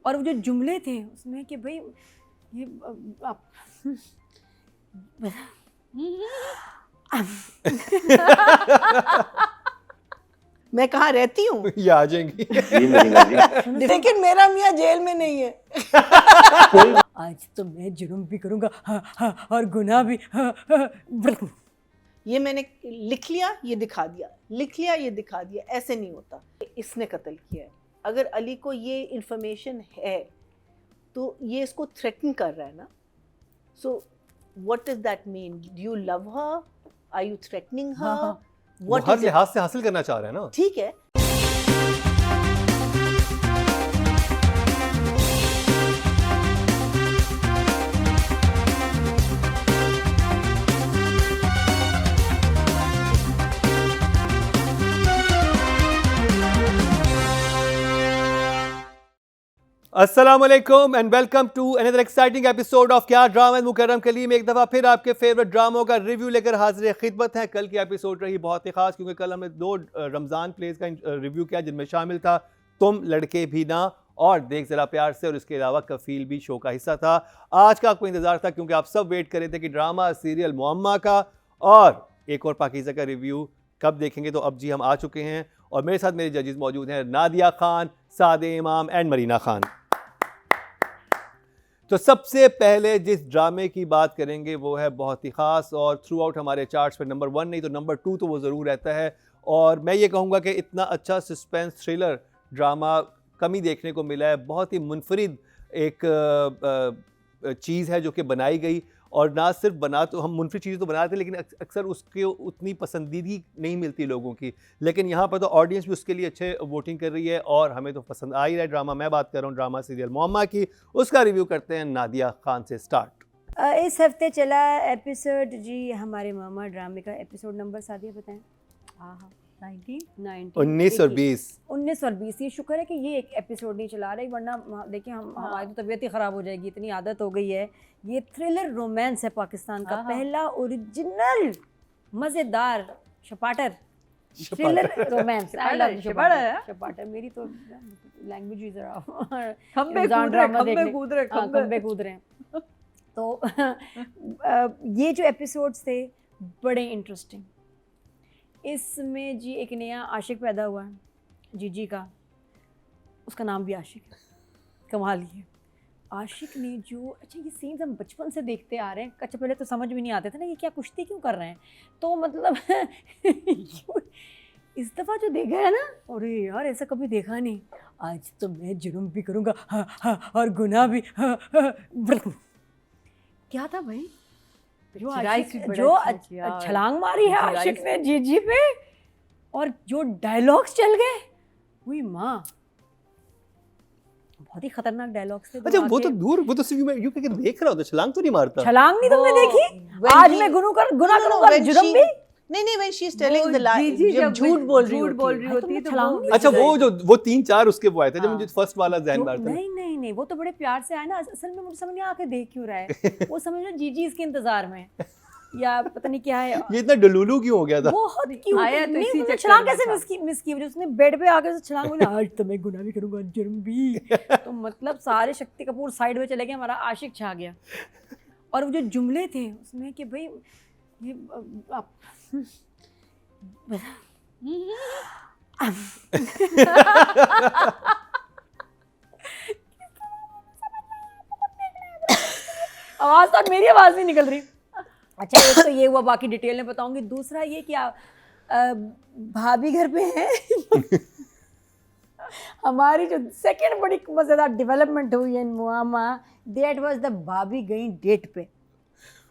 और वो जो जुमले थे उसमें कि भाई ये आप मैं कहाँ रहती हूँ ये आ जाएंगी। लेकिन मेरा मियाँ जेल में नहीं है। आज तो मैं जुर्म भी करूँगा और गुनाह भी। ये मैंने लिख लिया, ये दिखा दिया, लिख लिया, ये दिखा दिया, ऐसे नहीं होता। इसने कत्ल किया है। अगर अली को ये इंफॉर्मेशन है तो ये इसको थ्रेटन कर रहा है ना। So what does that mean? Do you love her? Are you threatening her? वो हर लिहाज से हासिल करना चाह रहा है ना। ठीक है। अस्सलामुअलैकुम and welcome to another exciting episode of क्या ड्रामा मुकर्रम कलीम। एक दफ़ा फिर आपके फेवरेट ड्रामों का रिव्यू लेकर हाजिर खिदमत है। कल की एपिसोड रही बहुत ही खास क्योंकि कल हमने 2 रमज़ान प्लेस का रिव्यू किया जिनमें शामिल था तुम लड़के भी ना और देख ज़रा प्यार से, और इसके अलावा कफील भी शो का हिस्सा था। आज का आपको इंतज़ार था क्योंकि आप सब वेट कर रहे थे कि ड्रामा सीरियल मुअम्मा का और एक और पाकीज़ा का रिव्यू कब देखेंगे। तो अब जी हम आ चुके हैं और मेरे साथ मेरे जजेस मौजूद हैं, नादिया खान, सादे इमाम एंड मरीना खान। तो सबसे पहले जिस ड्रामे की बात करेंगे वो है बहुत ही ख़ास और थ्रू आउट हमारे चार्ट्स पर नंबर 1 नहीं तो नंबर 2 तो वो ज़रूर रहता है। और मैं ये कहूँगा कि इतना अच्छा सस्पेंस थ्रिलर ड्रामा कम ही देखने को मिला है। बहुत ही मुनफरिद एक चीज़ है जो कि बनाई गई, और ना सिर्फ बना तो हम मुनफरिद चीज़ें तो बनाते हैं लेकिन अक्सर उसके उतनी पसंदीदी नहीं मिलती लोगों की, लेकिन यहाँ पर तो ऑडियंस भी उसके लिए अच्छे वोटिंग कर रही है और हमें तो पसंद आ ही रहा है ड्रामा। मैं बात कर रहा हूँ ड्रामा सीरियल मुअम्मा की। उसका रिव्यू करते हैं नादिया खान से स्टार्ट। इस हफ्ते चला एपिसोड जी हमारे मुअम्मा ड्रामे का एपिसोड नंबर सादिया बताएं। हाँ 19 और 20 ये शुक्र है कि ये एक एपिसोड नहीं चला रही, वरना देखिए हमारी तो तबीयत ही ख़राब हो जाएगी, इतनी आदत हो गई है। ये थ्रिलर रोमांस है पाकिस्तान का पहला ओरिजिनल मज़ेदार शपाटर थ्रिलर रोमांस। I love शपाटर। मेरी तो लैंग्वेज ही ज़रा खंबे कूद रहे हैं। तो ये जो एपिसोड्स थे बड़े इंटरेस्टिंग। इसमें जी एक नया आशिक पैदा हुआ है जीजी का, उसका नाम भी आशिक है। कमाल ही आशिक ने जो अच्छा ये सीन्स हम बचपन से देखते आ रहे हैं। अच्छा पहले तो समझ में नहीं आते थे ना ये क्या कुश्ती क्यों कर रहे हैं, तो मतलब इस दफ़ा जो देखा है ना, अरे यार ऐसा कभी देखा नहीं। आज तो मैं जुर्म भी करूँगा और गुनाह भी। क्या था भाई जो छलांग मारी है आशिक ने जीजी पे, और जो डायलॉग्स चल गए, हुई माँ बहुत ही खतरनाक डायलॉग्स थे। अच्छा वो तो दूर, वो तो सिर्फ यूं करके देख रहा होता, छलांग तो नहीं मारता। छलांग नहीं तुमने देखी? आज मैं गुनाह करूंगा जुर्म भी नहीं when she is telling the lie, जब झूठ बोल रही होती है तो अच्छा वो 3-4 उसके वो आए थे जब मुझे फर्स्ट वाला ज़हन में आता। नहीं वो तो बड़े प्यार से आए ना। असल में मुझे समझ नहीं आके देख क्यों रहा है वो, समझ लो जीजी इसके इंतजार में या पता नहीं क्या है। ये इतना डलुलू क्यों हो गया था? बहुत क्यों आया तो इसी चक्कर छलांग कैसे मिस की उसने बेड पे आकर छलांग बोला आज तो मैं गुनाह भी करूंगा जुर्म भी। तो मतलब सारे शक्ति कपूर साइड में चले गए, हमारा आशिक छा गया। और वो जो जुमले थे उसमें कि भाई ये आप आवाज तो मेरी आवाज नहीं निकल रही। अच्छा एक तो ये हुआ, बाकी डिटेल में बताऊंगी। दूसरा ये कि भाभी घर पे हैं हमारी जो सेकंड बड़ी मजेदार डेवलपमेंट हुई है मुअम्मा, दैट वाज द भाभी गई डेट पे।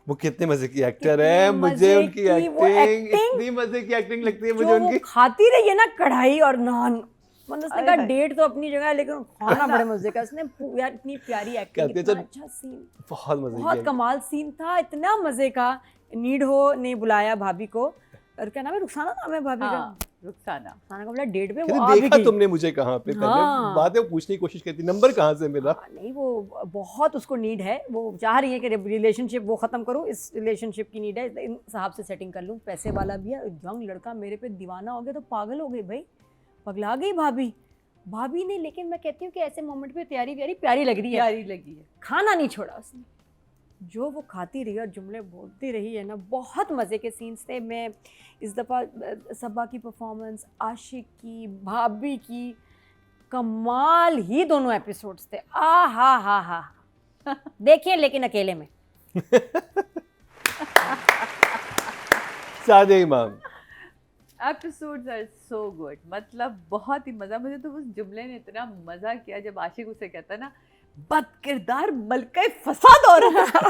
वो कितने मजे की एक्टर है, मुझे उनकी एक्टिंग इतनी मजे की एक्टिंग लगती है मुझे उनकी। खाती रही है ना कढ़ाई और नान, मतलब उसने कहा डेट तो अपनी जगह है लेकिन खाना बड़े मजे का। उसने यार इतनी प्यारी एक्टिंग, इतना अच्छा सीन, बहुत मजे, बहुत कमाल सीन था, इतना मजे का। नीड हो ने बुलाया भाभी को, और क्या नाम है, रुखसाना नाम है भाभी का, रुखसाना का बोला डेट पे। वो देखा तुमने मुझे कहाँ पे? पहले बात है वो पूछने की कोशिश करती, नंबर कहाँ से मिला? नहीं वो बहुत उसको नीड है, वो चाह रही है कि रिलेशनशिप वो ख़त्म करूँ, इस रिलेशनशिप की नीड है, इन साहब से सेटिंग कर लूँ। पैसे वाला भी है, यंग लड़का मेरे पे दीवाना हो गया तो पागल हो गई भाई, पगला गई भाभी। भाभी ने, लेकिन मैं कहती हूँ कि ऐसे मोमेंट पे तैयारी व्यारी प्यारी लग रही है, प्यारी लगी है। खाना नहीं छोड़ा उसने, जो वो खाती रही और जुमले बोलती रही है ना, बहुत मज़े के सीन्स थे। मैं इस दफ़ा सबा की परफॉर्मेंस, आशिक की, भाभी की, कमाल ही दोनों एपिसोड्स थे। आ हा देखिए लेकिन अकेले में। सादे इमाम। एपिसोड्स आर सो गुड, मतलब बहुत ही मज़ा। मुझे तो उस जुमले ने इतना मज़ा किया जब आशिक उसे कहता है ना, बद किरदार मलका फसाद औरत है।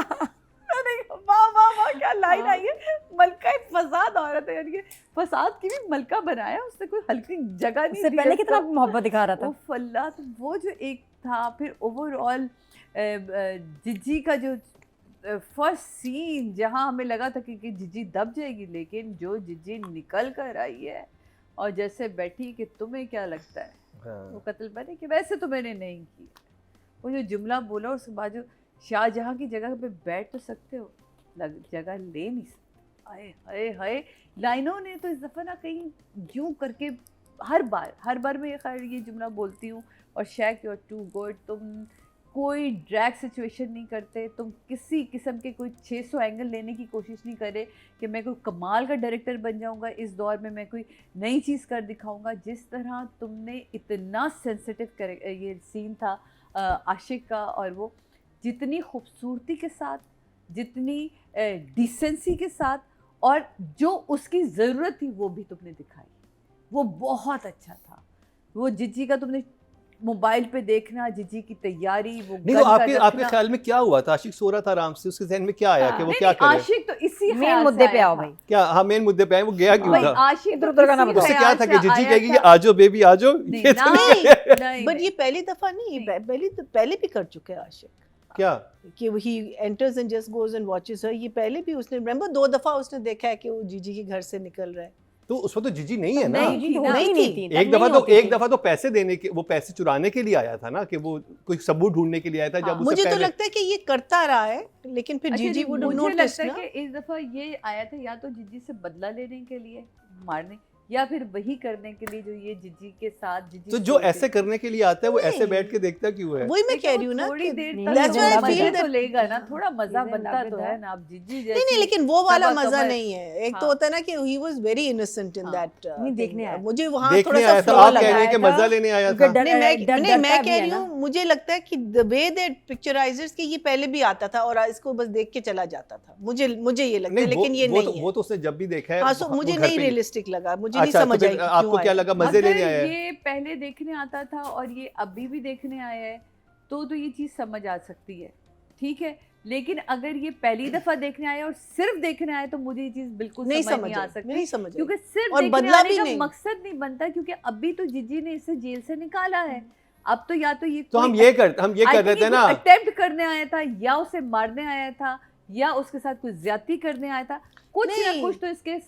अरे वाह वाह वाह, क्या लाइन आई है, मलका फसाद औरत है, यानी कि फसाद की भी मलका बनाया उसने, कोई हल्की जगह नहीं इससे दी पहले उसको। कितना मोहब्बत दिखा रहा था। उफ अल्लाह, तो वो जो एक था, फिर ओवरऑल जिज्जी का जो फर्स्ट सीन, जहाँ हमें लगा था कि जिज्जी दब जाएगी, लेकिन जो जिज्जी निकल कर आई है और जैसे बैठी कि तुम्हें क्या लगता है वो कत्ल बने, कि वैसे तो मैंने नहीं की। वो जो जुमला बोला और उसके बाद जो शाहजहाँ की जगह पे बैठ तो सकते हो, जगह ले नहीं सकते। हाय हाय हाय, लाइनों ने तो इस दफ़ा ना कहीं यूँ करके हर बार मैं ये जुमला बोलती हूँ, और शेक यू आर टू गुड, तुम कोई ड्रैग सिचुएशन नहीं करते, तुम किसी किस्म के कोई 600 एंगल लेने की कोशिश नहीं करे कि मैं कोई कमाल का डायरेक्टर बन जाऊंगा, इस दौर में मैं कोई नई चीज़ कर दिखाऊंगा। जिस तरह तुमने इतना सेंसिटिव ये सीन था आशिक का, और वो जितनी खूबसूरती के साथ, जितनी डिसेंसी के साथ, और जो उसकी ज़रूरत थी वो भी तुमने दिखाई, वो बहुत अच्छा था। वो जिज्जी का तुमने मोबाइल पे देखना, जिज्जी की तैयारी, वो नहीं तो आपके ख्याल में क्या हुआ था? आशिक सो रहा था आराम से, उसके ज़हन में क्या आया कि वो क्या करे? आशिक तो इसी मेन मुद्दे पे आओ भाई। क्या, हाँ मेन मुद्दे पे आए, वो गया क्यों भाई, था? आशिक इधर उधर का ना बताओ। उससे क्या था कि जिज्जी कहेगी कि आजो बेबी आजो? ये तो नहीं, बट ये पहली दफा नहीं, पहले भी कर चुके हैं आशिक। क्या कि he enters and just goes and watches her, ये पहले भी उसने, रिमेंबर 2 दफा उसने देखा है कि वो जीजी के घर से निकल रहा है। तो उस वक्त तो जिजी नहीं है ना। नहीं थी। एक दफा तो पैसे देने के, वो पैसे चुराने के लिए आया था ना, कि वो कोई सबूत ढूंढने के लिए आया था। हाँ, जब उससे मुझे तो पहले लगता है कि ये करता रहा है, लेकिन फिर जीजी वुड मुझे नोटिस लगता ना। है कि इस दफा ये आया था या तो जिज्जी से बदला लेने के लिए, मारने, या फिर वही करने के लिए जो ये जिज्जी के साथ जिज्जी तो जो ऐसे करने के लिए आता है वो ऐसे नहीं। बैठ के देखता क्यों है? वही मैं कह रही हूँ ना, थोड़ी देर नहीं, तक that's why I मजा feel तो that- लेगा ना, थोड़ा मजा Even बनता love तो with है that. ना। आप जिज्जी नहीं जैसी नहीं, लेकिन वो वाला सबा मजा कमर- नहीं है। एक तो हाँ। होता है ना कि ही वाज वेरी इनोसेंट इन हाँ। दैट। नहीं, देखने आया। मुझे वहाँ थोड़ा देखने सा आया था, फ्लॉ आप कह लगा रहे हैं कि आया था। मजा लेने आया क्योंकि था। डर- नहीं मैं डर- नहीं, मैं डरता कह भी रही है हूँ, ना। मुझे लगता है कि द वे दैट पिक्चराइजर्स कि ये पहले भी आता था और इसको बस देख के चला जाता था। मुझे ये लगता है, लेकिन ये नहीं है। वो तो उसने जब भी देखा है हाँ, सो वो मुझे घर नहीं पे ही- रियलिस्टिक लगा, मुझे नहीं अच्छा, तो समझ फिर आई कि आपको क्यों क्या आया। लगा? मजे अगर लेने आया है? ये पहले देखने आता था और ये अभी भी देखने आया है तो ये चीज़ समझ आ सकती है, ठीक है। लेकिन अगर ये पहली दफा देखने आया और सिर्फ देखने आया तो मुझे ये चीज़ बिल्कुल नहीं समझ समझ नहीं आ आई, सकती, नहीं समझ आई। क्योंकि सिर्फ और देखने बदला आने भी का नहीं। मकसद नहीं बनता, क्योंकि अभी तो जिज्जी ने इसे जेल से निकाला है। अब तो या तो ये तो हम ये कर रहे थे ना, अटेम्प्ट करने आया था, या उसे मारने आया था, या उसके साथ कुछ ज्यादती करने आया था। कुछ ना नहीं। कुछ तो इसके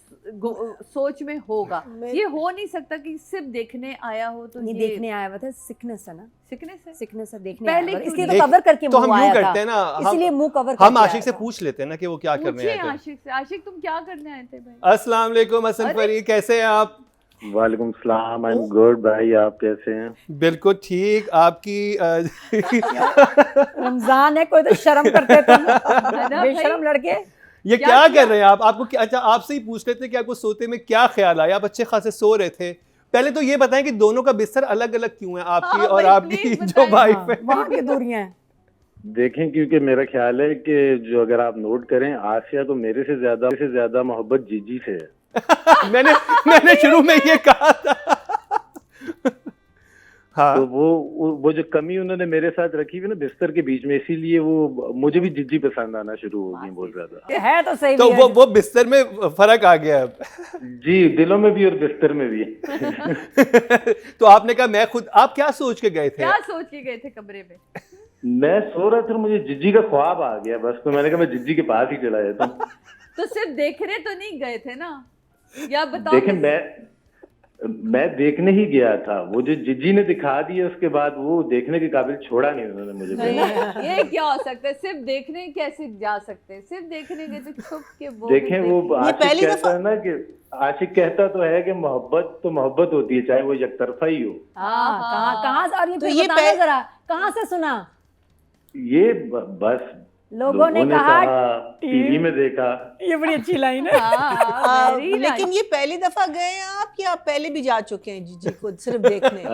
सोच में होगा। मैं- ये हो नहीं सकता कि सिर्फ देखने आया हो तो नहीं, ये देखने आया हुआ था, सिकनेस है ना, सिकनेस है। सिकनेस है, देखने पहले आया हुआ था। क्यों इसलिए नहीं? तो कवर करके तो हम मुंह यूं आया करते था, हैं ना, इसलिए मुंह कवर हम करके आशिक से आया था। पूछ लेते हैं ना कि वो क्या करने पूछिए आए थे। आशिक से, आशिक तुम क्या करने आए थे भाई? अस्सलाम वालेकुम हसन अरे। फरीद, कैसे हैं आप? वालेकुम सलाम, आई एम गुड भाई, आप कैसे हैं? बिल्कुल ठीक। आपकी रमजान है, कोई तो शर्म करते तुम भाई। बेशरम लड़के। ये क्या क्या किया? कर रहे हैं आप? आपको क्या, अच्छा आपसे ही पूछ लेते हैं कि आपको सोते में क्या ख्याल आया? आप अच्छे खासे सो रहे थे। पहले तो ये बताएं कि दोनों का बिस्तर अलग अलग क्यों है, आपकी हाँ, और भाई, आपकी please जो बताएं। वाइफ हाँ, है। वहाँ की दूरियां हैं। देखें, क्योंकि मेरा ख्याल है कि जो अगर आप नोट करें, आसिया को मेरे से ज्यादा मोहब्बत जीजी से है। मैंने शुरू में ये कहा था। हाँ, तो वो जो कमी उन्होंने मेरे साथ रखी हुई ना बिस्तर के बीच में, इसीलिए वो मुझे भी जीजी पसंद आना शुरू हो गई बहुत ज्यादा। है तो सही तो भी है। वो बिस्तर में फर्क आ गया अब। जी, दिलों में भी और बिस्तर में भी। तो आपने कहा मैं खुद, आप क्या सोच के गए थे? क्या सोच के गए थे कमरे में? मैं सो रहा था, मुझे जीजी का ख्वाब आ गया बस, तो मैंने कहा मैं जीजी के पास ही चला जाता हूँ। तो सिर्फ देखने तो नहीं गए थे ना, या बताओ। देखें, मैं देखने ही गया था, वो जो जिज्जी ने दिखा दिया उसके बाद वो देखने के काबिल छोड़ा नहीं उन्होंने मुझे। नहीं, ये क्या हो सकता है? सिर्फ देखने कैसे जा सकते हैं? सिर्फ देखने के तो छुप के वो भी देखें, वो ये आशिक पहली कहता दफा- है ना कि आशिक कहता तो है कि मोहब्बत तो मोहब्बत होती है, चाहे वो एकतरफा ही हो। हाँ, कहाँ से, और ये तो फिर ये बताना पह- जरा कहाँ से सुना? ये बस लोगों ने कहा टीवी में देखा। ये बड़ी अच्छी लाइन है। हाँ, very लेकिन nice। ये पहली दफा गए हैं आप या पहले भी जा चुके हैं जीजी को सिर्फ देखने?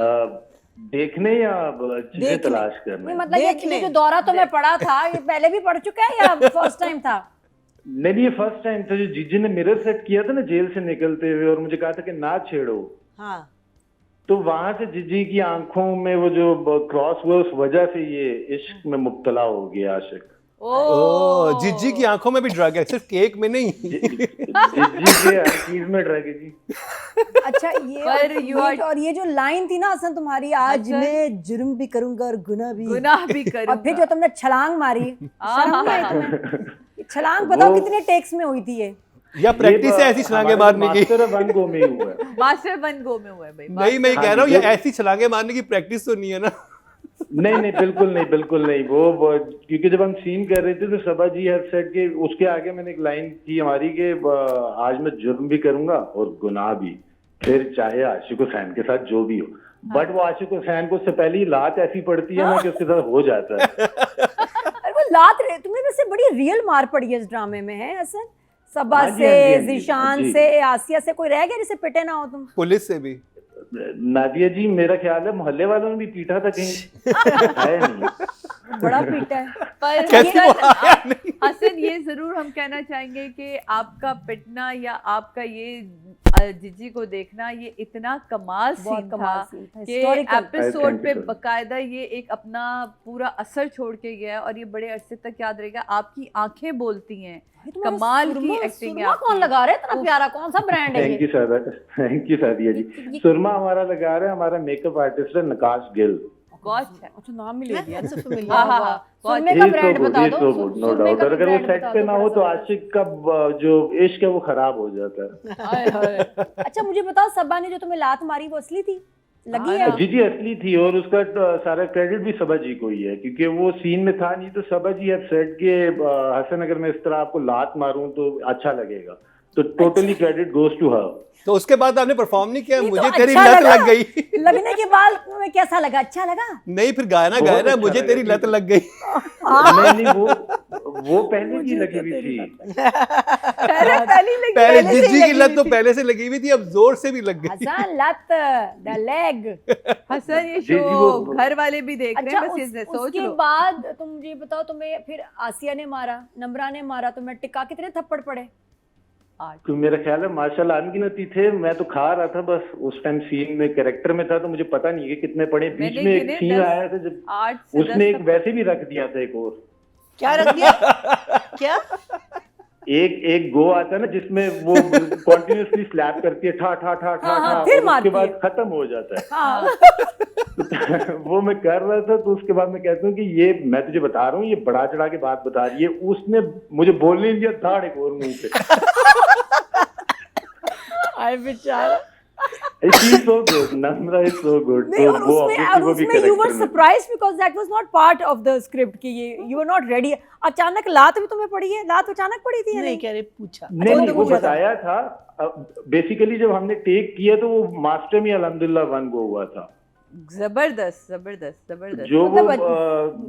देखने या चीजें देखने। तलाश नहीं, करने? मतलब ये देखने। जो दौरा तुम्हें पड़ा था, ये पहले भी पड़ चुका है या फर्स्ट टाइम था? नहीं, ये फर्स्ट टाइम था। जो जीजी ने मिरर सेट किया था ना जेल से निकलते हुए, और मुझे कहा था कि ना छेड़ो, हाँ, तो वहां से जीजी की आंखों में वो जो क्रॉस हुआ, उस वजह से ये इश्क में मुब्तला हो गया आशिक। ओ, जिज्जी की आंखों में भी ड्रग है, सिर्फ केक में नहीं। जीजी के हर चीज में ड्रग है जी। अच्छा, ये पर you are- और ये जो लाइन थी ना हसन तुम्हारी, आज अच्छा। मैं जुर्म भी करूंगा और गुनाह भी, गुनाह भी और फिर करूंगा। जो तुमने छलांग मारी, शर्म नहीं आई तुम्हें? ये छलांग बताओ वो- कितने टेक्स में हुई थी ये? या प्रैक्टिस है ऐसी छलांगे मारने की? मास्टर ऑफ वन गो में ही हुआ है। मास्टर वन गो में हुआ है भाई। नहीं, मैं ये हाँ कह रहा हूँ जी, ये जो- ऐसी छलांगे मारने की प्रैक्टिस तो नहीं है ना? नहीं नहीं, बिल्कुल नहीं, बिल्कुल नहीं। वो क्योंकि जब हम सीन कर रहे थे तो सबा जी हैव सेड के उसके आगे मैंने एक लाइन की हमारी कि आज मैं जुर्म भी करूंगा और गुनाह भी, फिर चाहे आशिक हुसैन के साथ जो भी हो। बट वो आशिक हुसैन को उससे पहले ही लात ऐसी पड़ती है ना कि उसके साथ हो जाता है। अरे वो लात रहे तुम्हें, वैसे बड़ी रियल मार पड़ी है इस ड्रामे में, है हसन? सबा हाँ जी, से, हाँ जी, हाँ जी, जीशान जी। से, आसिया से, कोई रह गया जिसे पिटे ना हो तुम? पुलिस से भी? नादिया जी, मेरा ख्याल है मोहल्ले वालों ने भी पीटा था कहीं, है नहीं। बड़ा पीटा है। पर कैसे ये- वो आया नहीं? हसन, ये जरूर हम कहना चाहेंगे कि आपका पिटना या आपका ये जिजी को देखना ये इतना कमाल बहुत सीन कमाल था सीन था, कि historical। एपिसोड Thank you, पे sir. बकायदा ये एक अपना पूरा असर छोड़ के गया है और ये बड़े अरसे तक याद रहेगा। आपकी आंखें बोलती हैं, भाई, तुम्हारा कमाल की सुरमा- एक्टिंग है सुरमा कौन आपकी। लगा रहा है इतना प्यारा? कौन सा ब्रांड है थैंक ये? You sir, thank you Sadia ji. सुरमा हमारा लगा रहा है हमारा मेकअप आर्टिस्ट है नकाश गिल। गॉश है। अच्छा, नाम भी ले दिया। That's so familiar. हाँ, हाँ, हाँ। सुरमे He का is so ब्रांड good, बता he is दो। so good, no सुरमे doubt। का और अगर वो ब्रांड सेट बता पे दो ना हो थोड़ा तो सा। आशिक का जो इश्क है वो खराब हो जाता है। हाय हाय। अच्छा, मुझे बताओ, सबा ने जो तुम्हें लात मारी वो असली थी? लगी हाँ, है? जी जी, असली थी, और उसका सारा क्रेडिट भी सबा जी को ही है, क्योंकि वो सीन में था नहीं। तो सबा जी हैव सेड के हसन अगर मैं इस तरह आपको लात मारूं तो अच्छा लगेगा, तो totally credit goes to her. तो उसके बाद आपने परफॉर्म नहीं किया? नहीं, तो मुझे तेरी अच्छा लत लगा? लग गई। लगने के बाद तुम्हें कैसा लगा? अच्छा लगा? नहीं, फिर गाना बहुत गाया ना, अच्छा मुझे लगा, तेरी लत क्योंकि- लग गई। नहीं नहीं, वो पहले की लगी हुई थी। पहली लगी। पहले से ही जिज्जी की लगी लत हुई तो थी। पहले से लगी हुई थी, अब जोर से भी लग गई। हसन, लत, द लेग। हसन, ये जी, शो वो- घर वाले भी देख रहे अच्छा, हैं, बस ये सोच उसके लो। बाद तुम मुझे बताओ, तुम्हें फिर आसिया ने मारा, नम्रा ने मारा, तुम्हें टिक्का कितने थप्पड़ पड़े? तो मेरा ख्याल है माशाल्लाह अनगिनती थे। मैं तो खा रहा था बस, उस टाइम सीन में कैरेक्टर में था, तो मुझे पता नहीं है कि कितने पड़े। बीच मैंने में एक गिने सीन 10 आया था जब 8 से 10 उसने एक तक। वैसे भी रख दिया था, एक और क्या रख दिया? क्या? एक गो आता है ना जिसमें वो कॉन्टिन्यूसली स्लैप करती है, ठा ठा ठा ठा हाँ, ठा, फिर और मारती उसके बाद है। खत्म हो जाता है। हाँ। वो मैं कर रहा था, तो उसके बाद मैं कहता हूँ कि ये मैं तुझे बता रहा हूँ, ये बढ़ा चढ़ा के बात बता रही है। उसने मुझे बोलने नहीं दिया, धाड़ एक और मुंह पे। आए बेचारा। She is so good, Namra is so good। नहीं, तो और वो उसमें obviously वो भी उसमें you were character में। surprised because that was not part of the script कि ये you were not ready। अचानक लात भी तुम्हें पड़ी है? लात अचानक पड़ी थी या नहीं नहीं? कह रहे, पूछा। नहीं वो नहीं, तो वो पूछा था। बताया था। बेसिकली जब हमने टेक किया तो वो मास्टर में अल्हम्दुलिल्लाह वन गो हुआ था। जबरदस्त जबरदस्त जबरदस्त। जो वो मतलब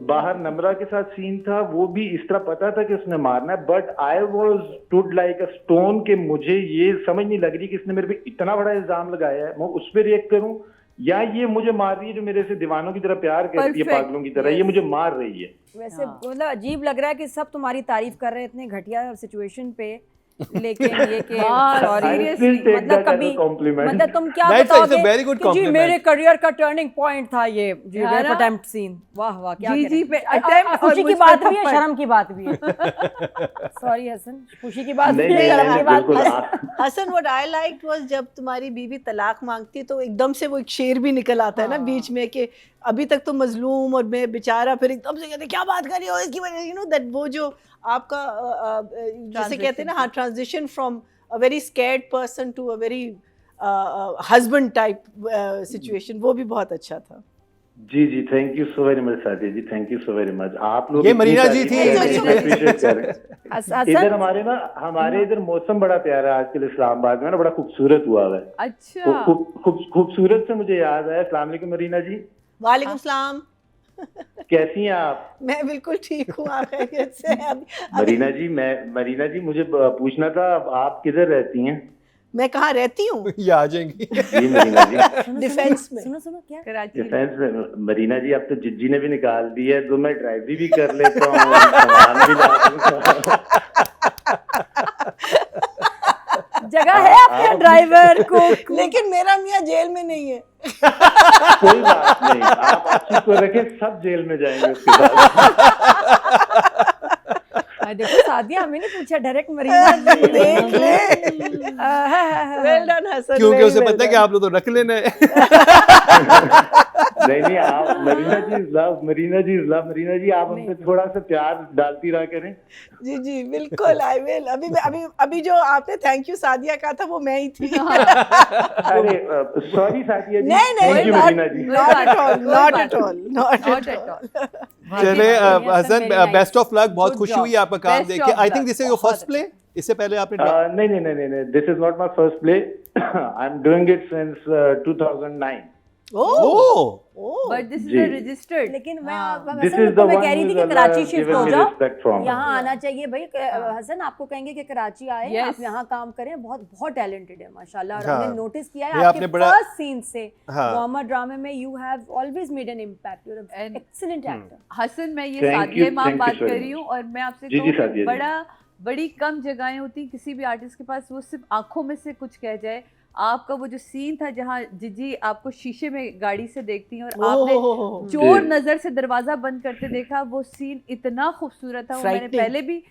बाहर नम्रा के साथ सीन था, वो भी इस तरह पता था कि उसने मारना है, but I was stood like a stone कि मुझे ये समझ नहीं लग रही कि इसने मेरे पे इतना बड़ा इल्जाम लगाया है, मैं उस पर रिएक्ट करूं या ये मुझे मार रही है जो मेरे से दीवानों की तरह प्यार करती है, Perfect, पागलों की तरह, ये yes। मुझे मार रही है। वैसे हाँ। मतलब अजीब लग रहा है कि सब तुम्हारी तारीफ कर रहे हैं इतने घटिया सिचुएशन पे, लेकिन ये कि हाँ, sorry, I seriously, still take मतलब that as a कभी compliment। मतलब तुम क्या That's बताओगे a very good कि जी compliment। मेरे करियर का टर्निंग पॉइंट था ये है रेप ना? Attempt scene. वाह वाह, क्या जी, करें। जी पे और attempt और खुशी की मुझ पे बात भी है, थप्पड़। शर्म की बात भी है। सॉरी हसन, खुशी की बात भी नहीं है, नहीं शर्म की नहीं, बात भी बिल्कुल है। Hassan, what I liked was जब तुम्हारी बीवी तलाक मांगती तो एकदम से वो एक शेर भी निकल आता है ना बीच में कि अभी तक तो मजलूम और मैं बेचारा, फिर एकदम से कहते क्या बात कर रही हो इसकी वजह, यू नो दैट वो जो आपका जिसे कहते हैं ना, हाँ, transition from a very scared person to a very husband type situation, वो भी बहुत अच्छा था। जी जी, thank you so very much Sadia ji, thank you so very much. आप लोग ये इतनी मरीना जी तारीफ थी। कर रहे हैं, appreciate कर रहे हैं। हसन इधर हमारे इधर मौसम बड़ा प्यारा है आजकल इस्लामाबाद में ना, बड़ा खूबसूरत हुआ हुआ है। अच्छा खूबसूरत से मुझे याद आया, अस्सलाम वालेकुम मरीना जी, वालेकुम सलाम। कैसी हैं आप? मैं बिल्कुल ठीक हूँ, आप खैरियत से हैं? मरीना जी मुझे पूछना था, आप किधर रहती हैं? मैं कहाँ रहती हूँ? ये आ जाएंगी। जी मरीना जी, डिफेंस में। सुनो क्या कराची में। डिफेंस में। मरीना जी अब तो जिज्जी ने भी निकाल दी है, तो मैं ड्राइवरी भी कर लेता हूँ, सामान भी ला दूंगा। जगह है अपना ड्राइवर को। लेकिन मेरा मियाँ जेल में नहीं है। कोई बात नहीं, आप आशीष को रखें, सब जेल में जाएंगे उसके साथ। देखो सादिया हमें नहीं पूछा, डायरेक्ट मरीना देख ले। वेल डन हसन, क्योंकि उसे पता है कि आप लोग तो रख लेना है। नहीं आप Marina ji is love, Marina ji is love. Marina ji आप हम पे थोड़ा सा प्यार डालती रहा करें। जी जी बिल्कुल, आई विल। अभी जो आपने थैंक यू सादिया कहा था वो मैं ही थी। अरे सॉरी सादिया जी, नहीं thank you Marina ji. Not at all, not at all, not Not at at all. चले Hasan, very best of luck, बहुत Good खुशी job. हुई आपका काम Best देख के। of I luck. Think this is your first play, इससे पहले आपने नहीं, this is not my first play. I am doing it since 2009। Oh but this is जी। रजिस्टर्ड। लेकिन मैं हाँ। This हसन is the को मैं one कह रही who थी is कि Allah Karachi has shift given हो me जाओ, respect from. यहाँ आना चाहिए भाई। हाँ। हसन आपको कहेंगे कि कराची आए, Yes. आप यहाँ काम करें, बहुत बहुत टैलेंटेड है माशाल्लाह। और हाँ। हमने नोटिस किया ये है आपके आपने बड़ा- फर्स्ट सीन से हाँ। मोहम्मद ड्रामे में you have always made an impact, you are And- excellent actor. Hassan, मैं ये Thank सादिया you, इमाम thank you बात so कर much. रही हूँ, और मैं आपसे जी, जी, कहूँ सादिया कि जी। बड़ी कम जगहें होती हैं किसी भी आर्टिस्ट के पास, वो सिर्फ आंखों में से कुछ कह जाए। आपका वो जो सीन था जहाँ जिजी आपको शीशे में गाड़ी से देखती हैं और आपने ओह चोर जी। नजर से दरवाजा बंद करते देखा, वो सीन इतना खूबसूरत था। वो मैंने Frightening. पहले भी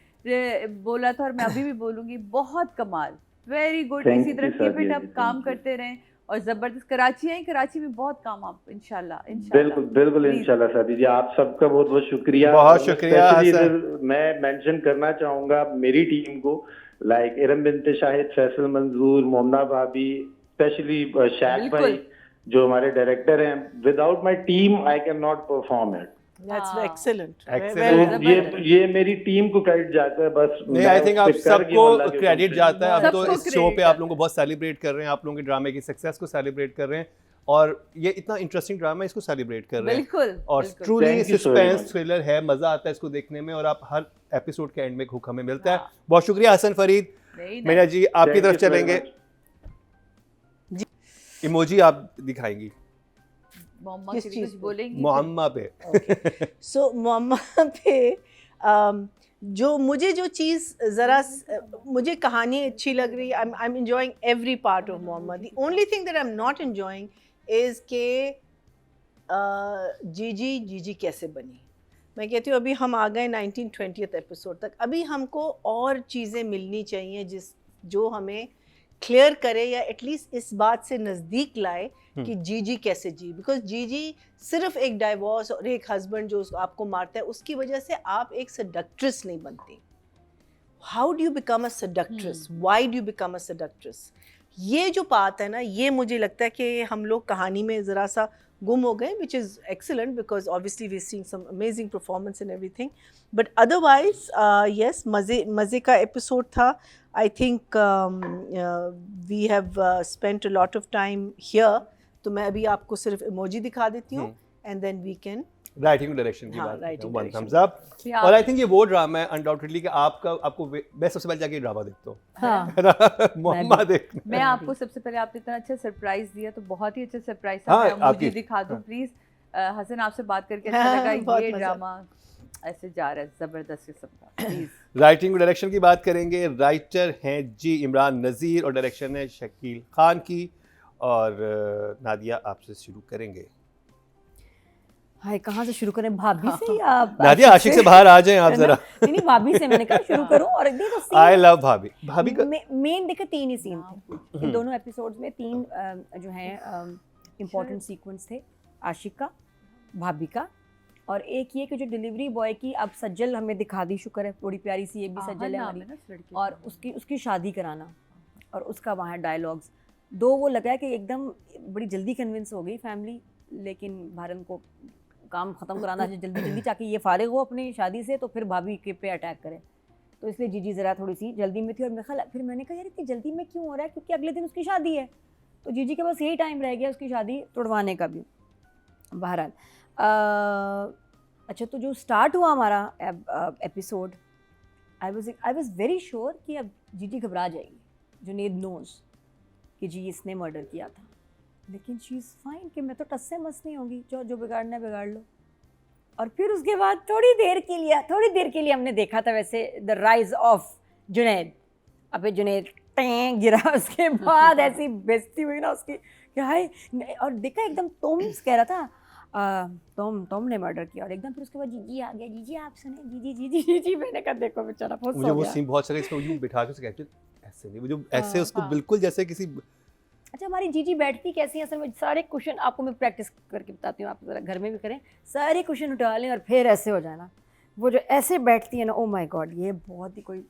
बोला था और मैं अभी भी बोलूंगी, बहुत कमाल, वेरी गुड। Thank इसी you, तरह कीप इट सादिया अप, जी, काम thank you. करते रहें। और जबरदस्त कराची आई, कराची में बहुत काम आप इंशाल्लाह बिल्कुल बिल्कुल Please. इंशाल्लाह सादी जी, आप सबका बहुत बहुत शुक्रिया। बहुत और मैं शुक्रिया, especially हसन। इधर मैं मेंशन करना चाहूँगा मेरी टीम को, लाइक इरम बिनते शाहिद, फैसल मंजूर, मोमना भाभी, स्पेशली शैक बिल्कुल। भाई जो हमारे डायरेक्टर हैं। Without my team I can not perform it. That's हाँ। Excellent, Excellent. तो ये मेरी टीम को क्रेडिट जाता है बस। नहीं, मैं आई उस थिंक पे आप कर गया सबको अल्लाह के क्रेडिट हुक्म से। जाता है। हम तो सबको इस शो पे credit आप लोगों को बहुत सेलिब्रेट कर रहे हैं, आप लोगों के ड्रामे की सक्सेस को सेलिब्रेट कर रहे हैं, और ये इतना इंटरेस्टिंग ड्रामा है, इसको सेलिब्रेट कर रहे हैं। बिल्कुल और बिल्कुल। Truly Thank you so very suspense much. Thriller है, मजा आता है इसको देखने में, और आप हर एपिसोड के एंड में हुक हमें मिलता है। हाँ। बहुत शुक्रिया हसन फरीद। नहीं, मीना जी आपकी Thank तरफ you so very चलेंगे, much. इमोजी आप दिखाएंगी मोहम्मद किस के लिए चीज़ कुछ पे? बोलेंगी? मुअम्मा पे। सो मम्मा पे जो मुझे जो चीज़ ज़रा मुझे कहानी अच्छी लग रही है। I am enjoying every part of Mohammad. The only thing that I am not enjoying is के जीजी कैसे बनी। मैं कहती हूँ अभी हम आ गए 1920th एपिसोड तक, अभी हमको और चीज़ें मिलनी चाहिए जो हमें क्लियर करे या एटलीस्ट इस बात से नज़दीक लाए कि जीजी कैसे जी। बिकॉज जीजी सिर्फ एक डाइवोर्स और एक हस्बैंड जो आपको मारता है उसकी वजह से आप एक सडक्ट्रेस नहीं बनती। How do you become a seductress, why do you become a seductress? ये जो बात है ना, ये मुझे लगता है कि हम लोग कहानी में ज़रा सा गुम हो गए, which is excellent because obviously we seeing some amazing performance and everything. But otherwise yes, मज़े का एपिसोड था। I think we have spent a lot of time here. तो मैं अभी आपको सिर्फ इमोजी दिखा देती हूँ and then we can writing direction की हाँ, बात, writing one direction। Thumbs up. Yeah. और आई थिंक ये वो ड्रामा है अनडाउटेडली कि आपको मैं सबसे पहले जाके ड्रामा देखता हूँ, हाँ है ना? मुअम्मा देखना। मैं आपको सबसे पहले, आपने इतना अच्छा सरप्राइज दिया, तो बहुत ही अच्छा सरप्राइज था। हाँ, मैं मुझे आपकी- दिखा दूं हाँ। प्लीज। हसन, आपसे बात करके अच्छा हाँ, लगा। बहुत ये मजा। ड्रामा ऐसे जा रहा है जबरदस्त किस्म का। प्लीज। राइटिंग और डायरेक्शन की बात करेंगे। राइटर हैं जी इमरान नज़ीर और डायरेक्शन है शकील खान की। और नादिया आपसे शुरू करेंगे। हाय, कहाँ से शुरू करें, भाभी से या नादिया आशिक से बाहर आ जाएं आप जरा। नहीं भाभी से मैंने कहा शुरू करूं। और देखो आई लव भाभी। भाभी का मेन देखो 3 ही सीन थे इन दोनों एपिसोड्स में। 3 जो हैं इम्पोर्टेंट सीक्वेंस थे, आशिक का, भाभी का, और एक ये कि जो डिलीवरी बॉय की अब सज्जल हमें दिखा दी, शुक्र है, बड़ी प्यारी सी ये भी सज्जल है हमारी, और उसकी शादी कराना और उसका वहाँ डायलॉग्स। दो वो लगा है कि एकदम बड़ी जल्दी कन्विंस हो गई फैमिली, लेकिन भारत को काम ख़त्म कराना है जल्दी जल्दी ताकि ये फारिग हो अपनी शादी से, तो फिर भाभी के पे अटैक करे। तो इसलिए जीजी ज़रा थोड़ी सी जल्दी में थी। और मैं ख्याल फिर मैंने कहा यार इतनी जल्दी में क्यों हो रहा है, क्योंकि अगले दिन उसकी शादी है, तो जीजी के पास यही टाइम रह गया उसकी शादी तोड़वाने का भी। बहरहाल अच्छा, तो जो स्टार्ट हुआ हमारा episode, I was very sure कि अब जीजी घबरा जाएगी, जुनैद नोज कि जी इसने मर्डर किया था, लेकिन शी इज़ फाइन कि मैं तो टस से मस नहीं होंगी, जो बिगाड़ना है बिगाड़ लो। और फिर उसके बाद थोड़ी देर के लिए हमने देखा था वैसे द राइज ऑफ जुनैद। अबे जुनैद टें गिरा, उसके बाद ऐसी बेइज्जती हुई ना उसकी कि हाय। और देखा एकदम तोम कह रहा था तोम ने मर्डर किया, और एकदम फिर उसके बाद जीजी आ गया, जीजी आप सुने, जीजी मैंने कहा देखो बेचारा बहुत मुझे वो सीन बहुत अच्छा लगा, इसमें यूं बिठा के उसे कहते ऐसे नहीं, वो जो ऐसे उसको बिल्कुल जैसे किसी। अच्छा, हमारी जीजी बैठती कैसी है असल में, सारे क्वेश्चन आपको मैं प्रैक्टिस करके बताती हूँ, आप ज़रा घर में भी करें, सारे क्वेश्चन उठा लें और फिर ऐसे हो जाना। वो जो ऐसे बैठती है ना, ओ माय गॉड, ये बहुत ही कोई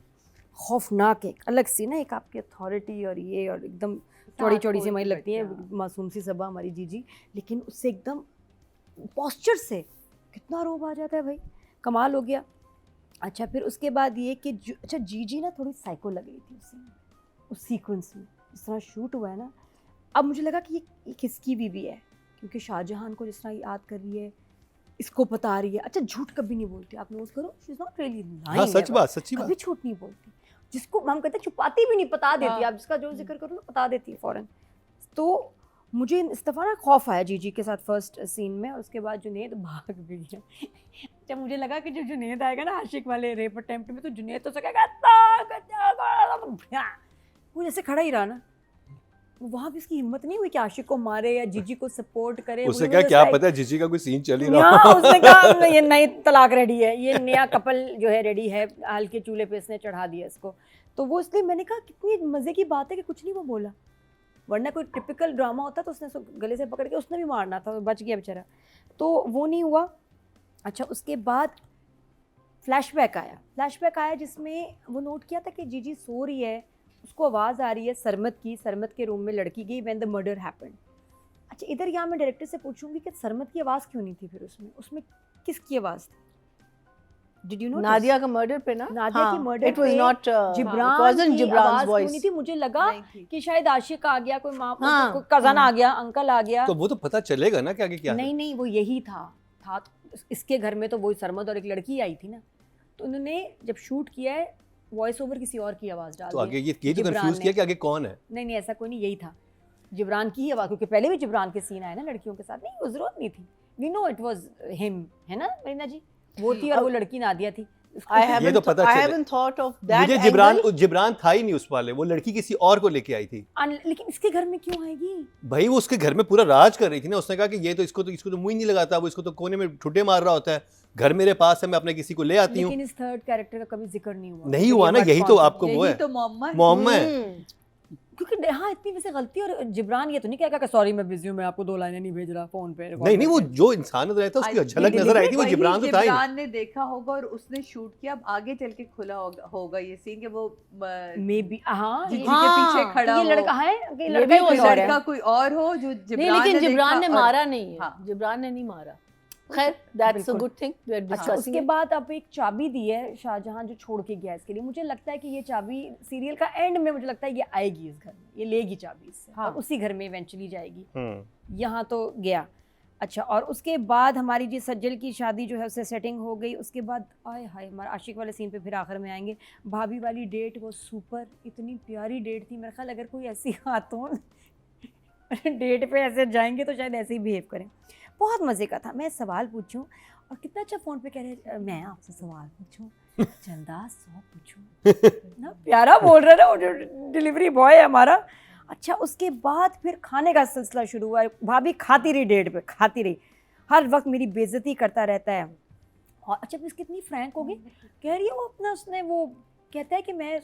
खौफनाक एक अलग सी ना एक आपकी अथॉरिटी, और ये और एकदम चौड़ी सी हमारी लगती है, मासूम सी सबा हमारी जीजी, लेकिन उससे एकदम पोस्चर से कितना रोब आ जाता है भाई, कमाल हो गया। अच्छा, फिर उसके बाद ये कि अच्छा जीजी ना थोड़ी साइको लग रही थी उस सीक्वेंस में, जिस तरह शूट हुआ है ना। अब मुझे लगा कि ये किसकी बीवी है, क्योंकि शाहजहां को जिस तरह याद कर रही है, इसको बता रही है। अच्छा, झूठ कभी नहीं बोलती, आप नोट करो, she is not really lying. हाँ, सच्ची बात, कभी झूठ नहीं बोलती, जिसको हम कहते हैं छुपाती भी नहीं, बता देती है। आप जिसका जो जिक्र करो ना बता देती है फौरन। तो मुझे इस दफ़ा ना खौफ आया जीजी के साथ फर्स्ट सीन में, और उसके बाद जुनैद भाग भी गया। जब मुझे लगा कि जब जुनैद आएगा ना आशिक वाले रेप अटेम्प्ट में, तो जुनैद तो सकेगा वो जैसे खड़ा ही रहा ना, वहाँ भी उसकी हिम्मत नहीं हुई कि आशिक को मारे या जीजी को सपोर्ट करे। उसे क्या पता है जीजी का कोई सीन चल ही रहा है। उसने कहा ये नई तलाक रेडी है, ये नया कपल जो है रेडी है, हाल के चूल्हे पे इसने चढ़ा दिया इसको। तो वो इसलिए मैंने कहा कितनी मज़े की बात है कि कुछ नहीं वो बोला, वरना कोई टिपिकल ड्रामा होता तो उसने गले से पकड़ के उसने भी मारना था, बच गया बेचारा। तो वो नहीं हुआ। अच्छा, उसके बाद फ्लैशबैक आया जिसमें वो नोट किया था कि जीजी सो रही है, उसको आवाज़ आ रही है सरमत के रूम में लड़की की, व्हेन द मर्डर हैपेंड। अच्छा, इधर यहाँ मैं डायरेक्टर से पूछूंगी कि सरमत की आवाज़ क्यों नहीं थी फिर उसमें किसकी आवाज़ थी? Did you notice? नादिया का मर्डर पे ना, नादिया की murder it was not Jibran की आवाज़ voice. सुनी थी। मुझे लगा कि शायद आशिक आ गया, कोई माँ कोई कज़न आ गया, अंकल आ गया। तो वो तो पता चलेगा ना कि आगे क्या है। नहीं वो यही था इसके घर में तो वही सरमद और एक लड़की आई थी ना, तो उन्होंने जब शूट किया है वॉइस ओवर किसी और की आवाज़ डाल दी। तो आगे ये तो कंफ्यूज किया कि आगे कौन है। नहीं ऐसा कोई नहीं, यही था जिब्रान की ही आवाज़, क्योंकि पहले भी जिब्रान के सीन आए ना लड़कियों के साथ। नहीं, वो जरूरत नहीं थी, we know it was him, है ना मरीना जी, वो थी और वो लड़की नादिया थी। ये तो पता I haven't thought of that मुझे जिब्रान था ही नहीं उस वाले, वो लड़की किसी और को लेके आई थी। लेकिन इसके घर में क्यों आएगी भाई? वो उसके घर में पूरा राज कर रही थी ना, उसने कहा कि ये तो इसको तो मुंह ही नहीं लगाता, वो इसको तो कोने में ठुड्डे मार रहा होता है, घर मेरे पास है, मैं अपने किसी को ले आती हूँ। लेकिन इस थर्ड कैरेक्टर का कभी जिक्र नहीं हुआ ना, यही तो आपको वो है, तो मोहम्मद है। क्योंकि हाँ इतनी वैसे गलती, और जिब्रान ये तो नहीं कहेगा कि सॉरी मैं बिजी हूँ, मैं आपको 2 लाइनें नहीं भेज रहा फोन पे। नहीं वो जो इंसान रहता है उसकी झलक नजर आई थी, वो जिब्रान तो था ही। जिब्रान ने देखा होगा और उसने शूट किया, अब आगे चल के खुला होगा ये सीन कि वो मे बी जीजी के पीछे खड़ा ये लड़का है, लड़का कोई और हो जो लेकिन जिब्रान ने मारा नहीं है, जिब्रान ने नहीं मारा। खैर, that's a good thing we are discussing. उसके बाद अब एक चाबी दी है शाहजहां जो छोड़ के गया इसके लिए। मुझे लगता है कि ये चाबी सीरियल का एंड में, मुझे लगता है ये आएगी इस घर में, ये लेगी चाबी इससे, और उसी घर में इवेंचुअली जाएगी। यहाँ तो गया। अच्छा, और उसके बाद हमारी जी सज्जल की शादी जो है उससे सेटिंग हो गई। उसके बाद आए हाय हमारा आशिक वाले सीन पे फिर आखिर में आएंगे। भाभी वाली डेट वो सुपर, इतनी प्यारी डेट थी। मेरा ख्याल अगर कोई ऐसी खातून डेट पे ऐसे जाएंगे तो शायद ऐसे ही बिहेव करें। बहुत मज़े का था। मैं सवाल पूछूं और कितना अच्छा फ़ोन पे कह रहे मैं आपसे सवाल पूछूं, चंदा 100 पूछूं ना, प्यारा बोल रहा है ना वो जो डिलीवरी बॉय है हमारा। अच्छा, उसके बाद फिर खाने का सिलसिला शुरू हुआ। भाभी खाती रही, डेट पे खाती रही, हर वक्त मेरी बेइज्जती करता रहता है। और अच्छा फिर कितनी फ्रैंक हो गई, कह रही है वो अपना, उसने वो कहता है कि मैं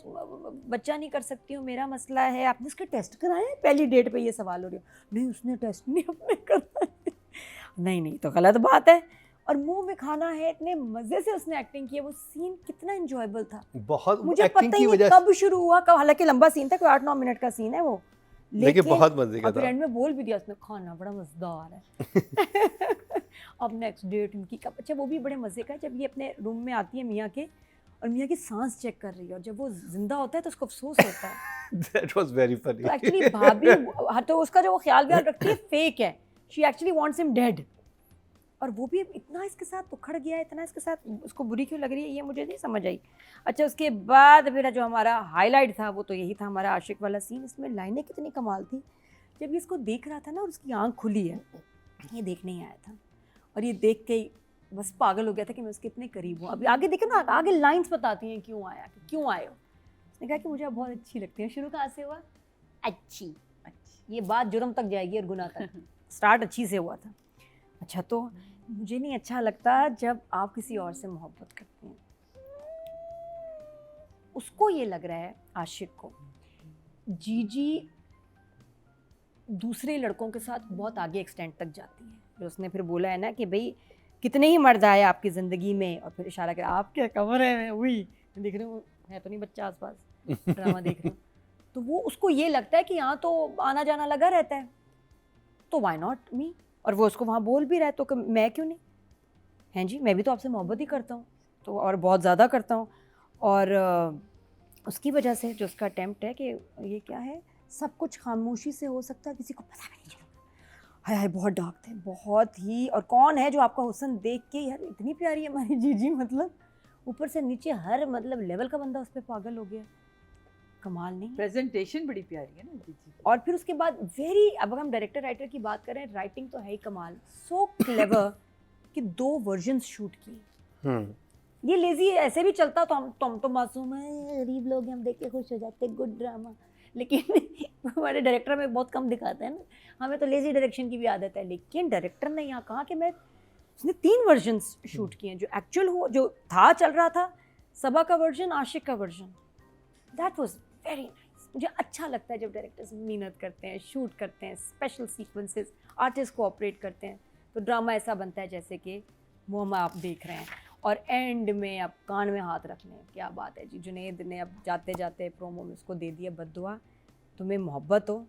बच्चा नहीं कर सकती हूँ, मेरा मसला है। आपने उसके टेस्ट कराए हैं? पहली डेट पे ये सवाल हो रही है। नहीं उसने टेस्ट नहीं अपने कराए। नहीं तो गलत बात है। और मुंह में खाना है, इतने मजे से उसने एक्टिंग की है। वो सीन कितना एंजॉयबल था, बहुत। मुझे पता ही नहीं कब शुरू हुआ, कब, हालांकि लंबा सीन था, कोई 8-9 मिनट का सीन है वो, लेकिन बहुत मजे का और फिर था। एंड में बोल भी दिया उसने, खाना बड़ा मजेदार है। अब नेक्स्ट डेट उनकी कब, अच्छा वो भी बड़े मजे का है जब ये अपने रूम में आती है मियाँ के, और मियाँ की सांस चेक कर रही है, और जब वो जिंदा होता है तो उसको अफसोस होता है। That was very तो funny. एक्चुअली भाभी हाँ, तो उसका जो वो ख्याल व्याल रखती है फेक है, she actually wants him dead. और वो भी इतना इसके साथ उखड़ गया है, इतना इसके साथ उसको बुरी क्यों लग रही है, ये मुझे नहीं समझ आई। अच्छा उसके बाद फिर जो हमारा हाईलाइट था वो तो यही था, हमारा आशिक वाला सीन। इसमें लाइनें कितनी कमाल थी, जब ये इसको देख रहा था ना और उसकी आँख खुली है, ये देखने ही आया था, और ये देख के ही बस पागल हो गया था कि मैं उसके इतने करीब हूँ। अभी आगे देखो ना, आगे लाइंस बताती हैं क्यों आया, कि क्यों आए हो। उसने कहा कि मुझे आप बहुत अच्छी लगती हैं। शुरू कहाँ से हुआ? अच्छी। ये बात जुर्म तक जाएगी और गुनाह तक। स्टार्ट अच्छी से हुआ था। अच्छा तो मुझे नहीं अच्छा लगता जब आप किसी और से मोहब्बत करते हैं। उसको ये लग रहा है आशिक को, जीजी दूसरे लड़कों के साथ बहुत आगे एक्सटेंड तक जाती है। जो उसने फिर बोला है ना कि भाई कितने ही मर्द आए आपकी ज़िंदगी में, और फिर इशारा कर आपके कमरे में हुई, देख रहे हो है तो नहीं बच्चा आसपास, ड्रामा देख रहे हो। तो वो उसको ये लगता है कि यहाँ तो आना जाना लगा रहता है, तो वाई नॉट मी। और वो उसको वहाँ बोल भी रहा है, तो मैं क्यों नहीं, हैं जी, मैं भी तो आपसे मोहब्बत ही करता हूँ, तो और बहुत ज़्यादा करता हूँ। और उसकी वजह से जो उसका अटेम्प्ट है कि ये क्या है, सब कुछ खामोशी से हो सकता है, किसी को पता भी नहीं चलेगा। हाय हाय बहुत डार्क थे, बहुत ही। और कौन है जो आपका हुस्न देख के, यार इतनी प्यारी है हमारी जीजी, मतलब ऊपर से नीचे हर मतलब लेवल का बंदा उस पर पागल हो गया। कमाल नहीं? प्रेजेंटेशन बड़ी प्यारी है ना जीजी की। और फिर उसके बाद वेरी, अब हम डायरेक्टर राइटर की बात करें, राइटिंग तो है ही कमाल, सो क्लेवर कि 2 वर्जन्स शूट किए। ये लेजी ऐसे भी चलता तो हम तो मासूम है, गरीब लोग हैं, हम देख के खुश हो जाते, गुड ड्रामा। लेकिन हमारे डायरेक्टर में बहुत कम दिखाते हैं ना, हमें तो लेजी डायरेक्शन की भी आदत है। लेकिन डायरेक्टर ने यहाँ कहा कि मैं, उसने 3 वर्जन्स शूट किए हैं, जो एक्चुअल हो, जो था चल रहा था, सबा का वर्जन, आशिक का version. That was very nice. मुझे अच्छा लगता है जब डायरेक्टर्स मेहनत करते हैं, शूट करते हैं, स्पेशल सीक्वेंसेस, आर्टिस्ट कोऑपरेट करते हैं, तो ड्रामा ऐसा बनता है जैसे कि मुहम्मा आप देख रहे हैं। और एंड में अब कान में हाथ रख लें, क्या बात है जी। जुनैद ने अब जाते जाते प्रोमो में उसको दे दिया बद्दुआ, तुम्हें मोहब्बत हो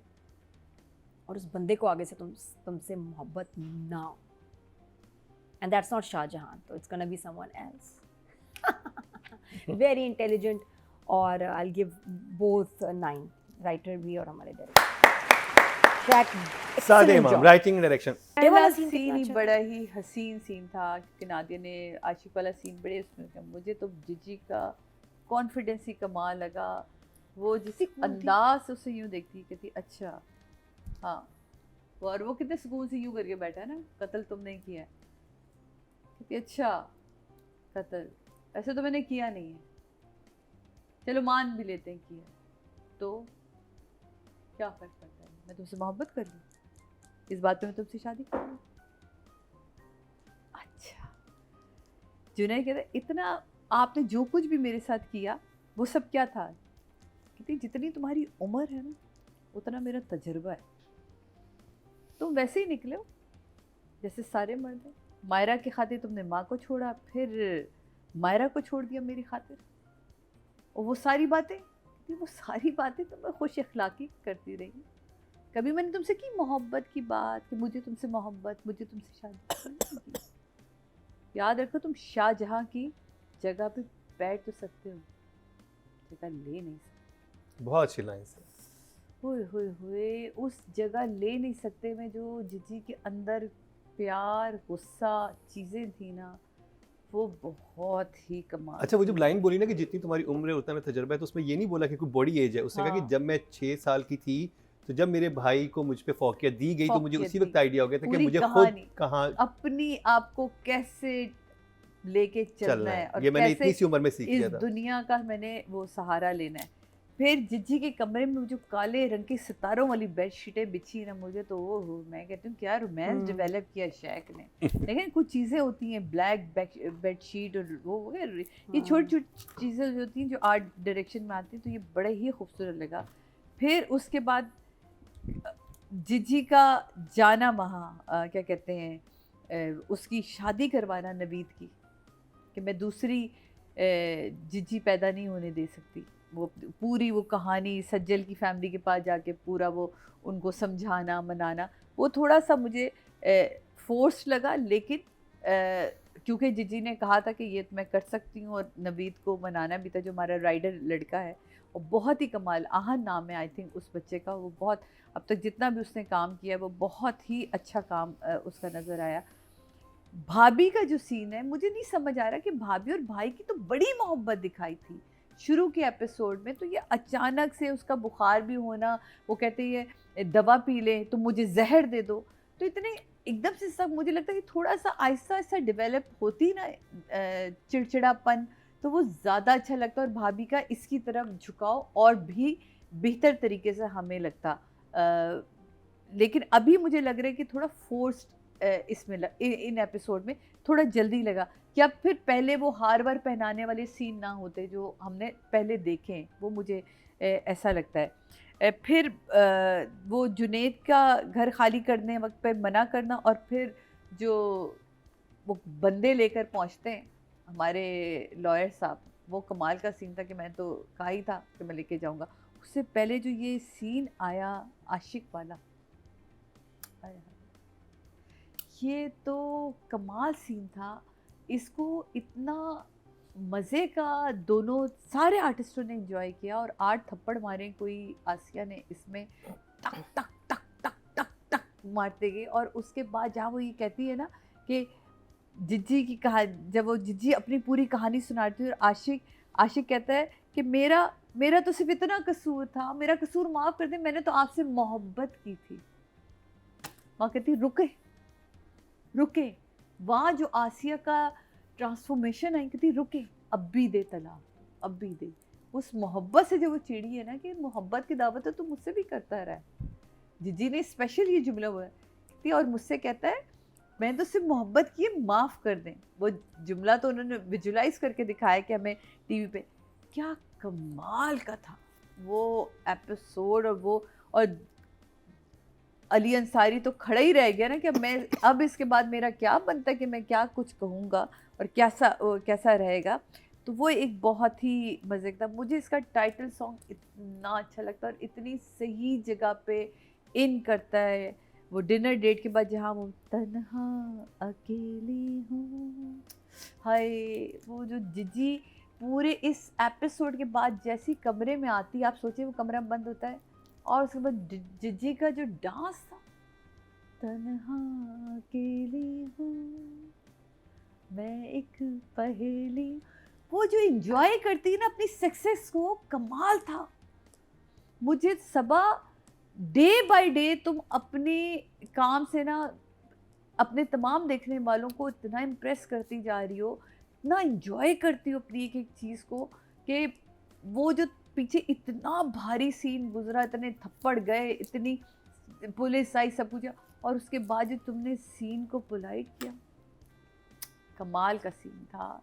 और उस बंदे को आगे से तुमसे मोहब्बत ना हो, एंड दैट्स नॉट शाहजहां, तो it's gonna be someone else. Very intelligent, और I will give both 9, writer भी और हमारे डायरेक्टर। ट्रैक सादे इमाम, राइटिंग डायरेक्शन। ये वाला पहला सीन सीन कितना ही अच्छा बड़ा ही हसीन सीन था, क्योंकि नादिया ने आशिक वाला सीन बड़े उसमें था। मुझे तो जीजी का कॉन्फिडेंस ही कमाल लगा, वो जिस अंदाज से उसे यूँ देखती, कहती अच्छा हाँ, और वो कितने सुकून से यूँ करके बैठा है ना, कत्ल तुमने किया है, कहती अच्छा कत्ल, ऐसे तो मैंने किया नहीं है, चलो मान भी लेते हैं किया, तो क्या फर्क पड़ता है, मैं तुमसे मोहब्बत कर लूँ, इस बात पे मैं तुमसे शादी कर लूँ। अच्छा, जुनैद कहते इतना आपने जो कुछ भी मेरे साथ किया वो सब क्या था, कहती जितनी तुम्हारी उम्र है ना उतना मेरा तजुर्बा है, तुम वैसे ही निकले हो जैसे सारे मर्द हैं। मायरा की खातिर तुमने माँ को छोड़ा, फिर मायरा को छोड़ दिया मेरी खातिर, और वो सारी बातें, वो सारी बातें तो मैं खुश अखलाकी करती रही, कभी मैंने तुमसे की मोहब्बत की बात कि मुझे तुमसे मोहब्बत, मुझे तुमसे शादी नहीं की। याद रखो तुम शाहजहां की जगह पे बैठ तो सकते हो, जगह ले नहीं सकते। बहुत अच्छी लाइन है। हुए उस जगह ले नहीं सकते में जो जीजी के अंदर प्यार, गुस्सा, चीज़ें थी ना, वो बहुत ही कमाल। अच्छा वो जब लाइन बोली ना कि जितनी तुम्हारी उम्र है उतना मैं तजर्बा है, तो उसमें ये नहीं बोला कि कोई बड़ी एज है, उसने कहा कि हाँ। जब मैं 6 साल की थी तो जब मेरे भाई को मुझ पे फौकियत दी गई तो मुझे फौकियत उसी दी। वक्त आइडिया हो गया था कि पूरी मुझे खुद कहानी, कहाँ अपनी आप को कैसे लेके चलना है, और ये मैंने कैसे इतनी सी उम्र में सीख इस लिया था। दुनिया का मैंने वो सहारा लेना है। फिर जिज्जी के कमरे में जो काले रंग की सितारों वाली बेडशीटें बिछी ना, मुझे तो वो मैं कहती हूँ क्या रोमांस डेवलप किया शेख ने। लेकिन कुछ चीज़ें होती हैं, ब्लैक बेडशीट और वो वगैरह, ये छोटी छोटी चीज़ें जो होती हैं जो आर्ट डायरेक्शन में आती हैं, तो ये बड़े ही खूबसूरत लगा। फिर उसके बाद जिज्जी का जाना वहाँ क्या कहते हैं, उसकी शादी करवाना नवीद की, कि मैं दूसरी जिज्जी पैदा नहीं होने दे सकती, वो पूरी वो कहानी सज्जल की फैमिली के पास जाके पूरा वो उनको समझाना मनाना, वो थोड़ा सा मुझे फोर्स लगा, लेकिन क्योंकि जिजी ने कहा था कि ये तो मैं कर सकती हूँ, और नवीद को मनाना भी था जो हमारा राइडर लड़का है, और बहुत ही कमाल, आहन नाम है आई थिंक उस बच्चे का, वो बहुत अब तक जितना भी उसने काम किया वो बहुत ही अच्छा काम उसका नज़र आया। भाभी का जो सीन है, मुझे नहीं समझ आ रहा कि भाभी और भाई की तो बड़ी मोहब्बत दिखाई थी शुरू के एपिसोड में, तो ये अचानक से उसका बुखार भी होना, वो कहते हैं दवा पी ले तो मुझे जहर दे दो, तो इतने एकदम से सब मुझे लगता है कि थोड़ा सा आहिस्ता आहिस्ता डेवलप होती ना चिड़चिड़ापन, तो वो ज़्यादा अच्छा लगता, और भाभी का इसकी तरफ झुकाव और भी बेहतर तरीके से हमें लगता। लेकिन अभी मुझे लग रहा है कि थोड़ा फोर्स्ड इसमें इन एपिसोड में थोड़ा जल्दी लगा, या फिर पहले वो हार वार पहनाने वाले सीन ना होते जो हमने पहले देखे हैं, वो मुझे ऐसा लगता है। फिर वो जुनैद का घर खाली करने वक्त पे मना करना, और फिर जो वो बंदे लेकर पहुंचते हैं हमारे लॉयर साहब, वो कमाल का सीन था कि मैं तो कहा ही था कि मैं लेके जाऊंगा। उससे पहले जो ये सीन आया आशिक वाला, आय हाय, ये तो कमाल सीन था। इसको इतना मज़े का दोनों सारे आर्टिस्टों ने एंजॉय किया, और 8 थप्पड़ मारे कोई आसिया ने इसमें, टक टक टक टक टक टक मारते गए। और उसके बाद जहाँ वो ये कहती है ना कि जिज्जी की कहानी, जब वो जिज्जी अपनी पूरी कहानी सुनाती है, और आशिक कहता है कि मेरा तो सिर्फ इतना कसूर था, मेरा कसूर माफ़ कर दे, मैंने तो आपसे मोहब्बत की थी। माँ कहती रुके, वहाँ जो आसिया का ट्रांसफॉर्मेशन आई, कहती रुके, अब भी दे तलाक, अब भी दे। उस मोहब्बत से जो वो चिड़ी है ना कि मोहब्बत की दावत तो मुझसे भी करता रहा है। जिजी ने स्पेशल ये जुमला हुआ है, और मुझसे कहता है मैंने तो सिर्फ मोहब्बत की है, माफ़ कर दें। वो जुमला तो उन्होंने विजुलाइज करके दिखाया कि हमें टीवी पे, क्या कमाल का था वो एपिसोड। और अली अंसारी तो खड़ा ही रह गया ना कि अब इसके बाद मेरा क्या बनता है कि मैं क्या कुछ कहूँगा और कैसा रहेगा। तो वो एक बहुत ही मज़े का, मुझे इसका टाइटल सॉन्ग इतना अच्छा लगता है, और इतनी सही जगह पे इन करता है। वो डिनर डेट के बाद जहाँ वो तन्हा अकेली हूँ, हाय, वो जो जिजी पूरे इस एपिसोड के बाद जैसी कमरे में आती है, आप सोचिए वो कमरा बंद होता है, और उसके बाद जिजी का जो डांस था, तन्हा अकेली हूँ मैं एक पहेली, वो जो एंजॉय करती है ना अपनी सक्सेस को, कमाल था। मुझे सबा डे बाय डे तुम अपने काम से ना अपने तमाम देखने वालों को इतना इम्प्रेस करती जा रही हो, इतना एंजॉय करती हो अपनी एक एक चीज़ को, कि वो जो पीछे इतना भारी सीन गुजरा, इतने थप्पड़ गए, इतनी पुलिस आई, सब कुछ, और उसके बाद जो तुमने सीन को पोलाइट किया, कमाल का सीन था।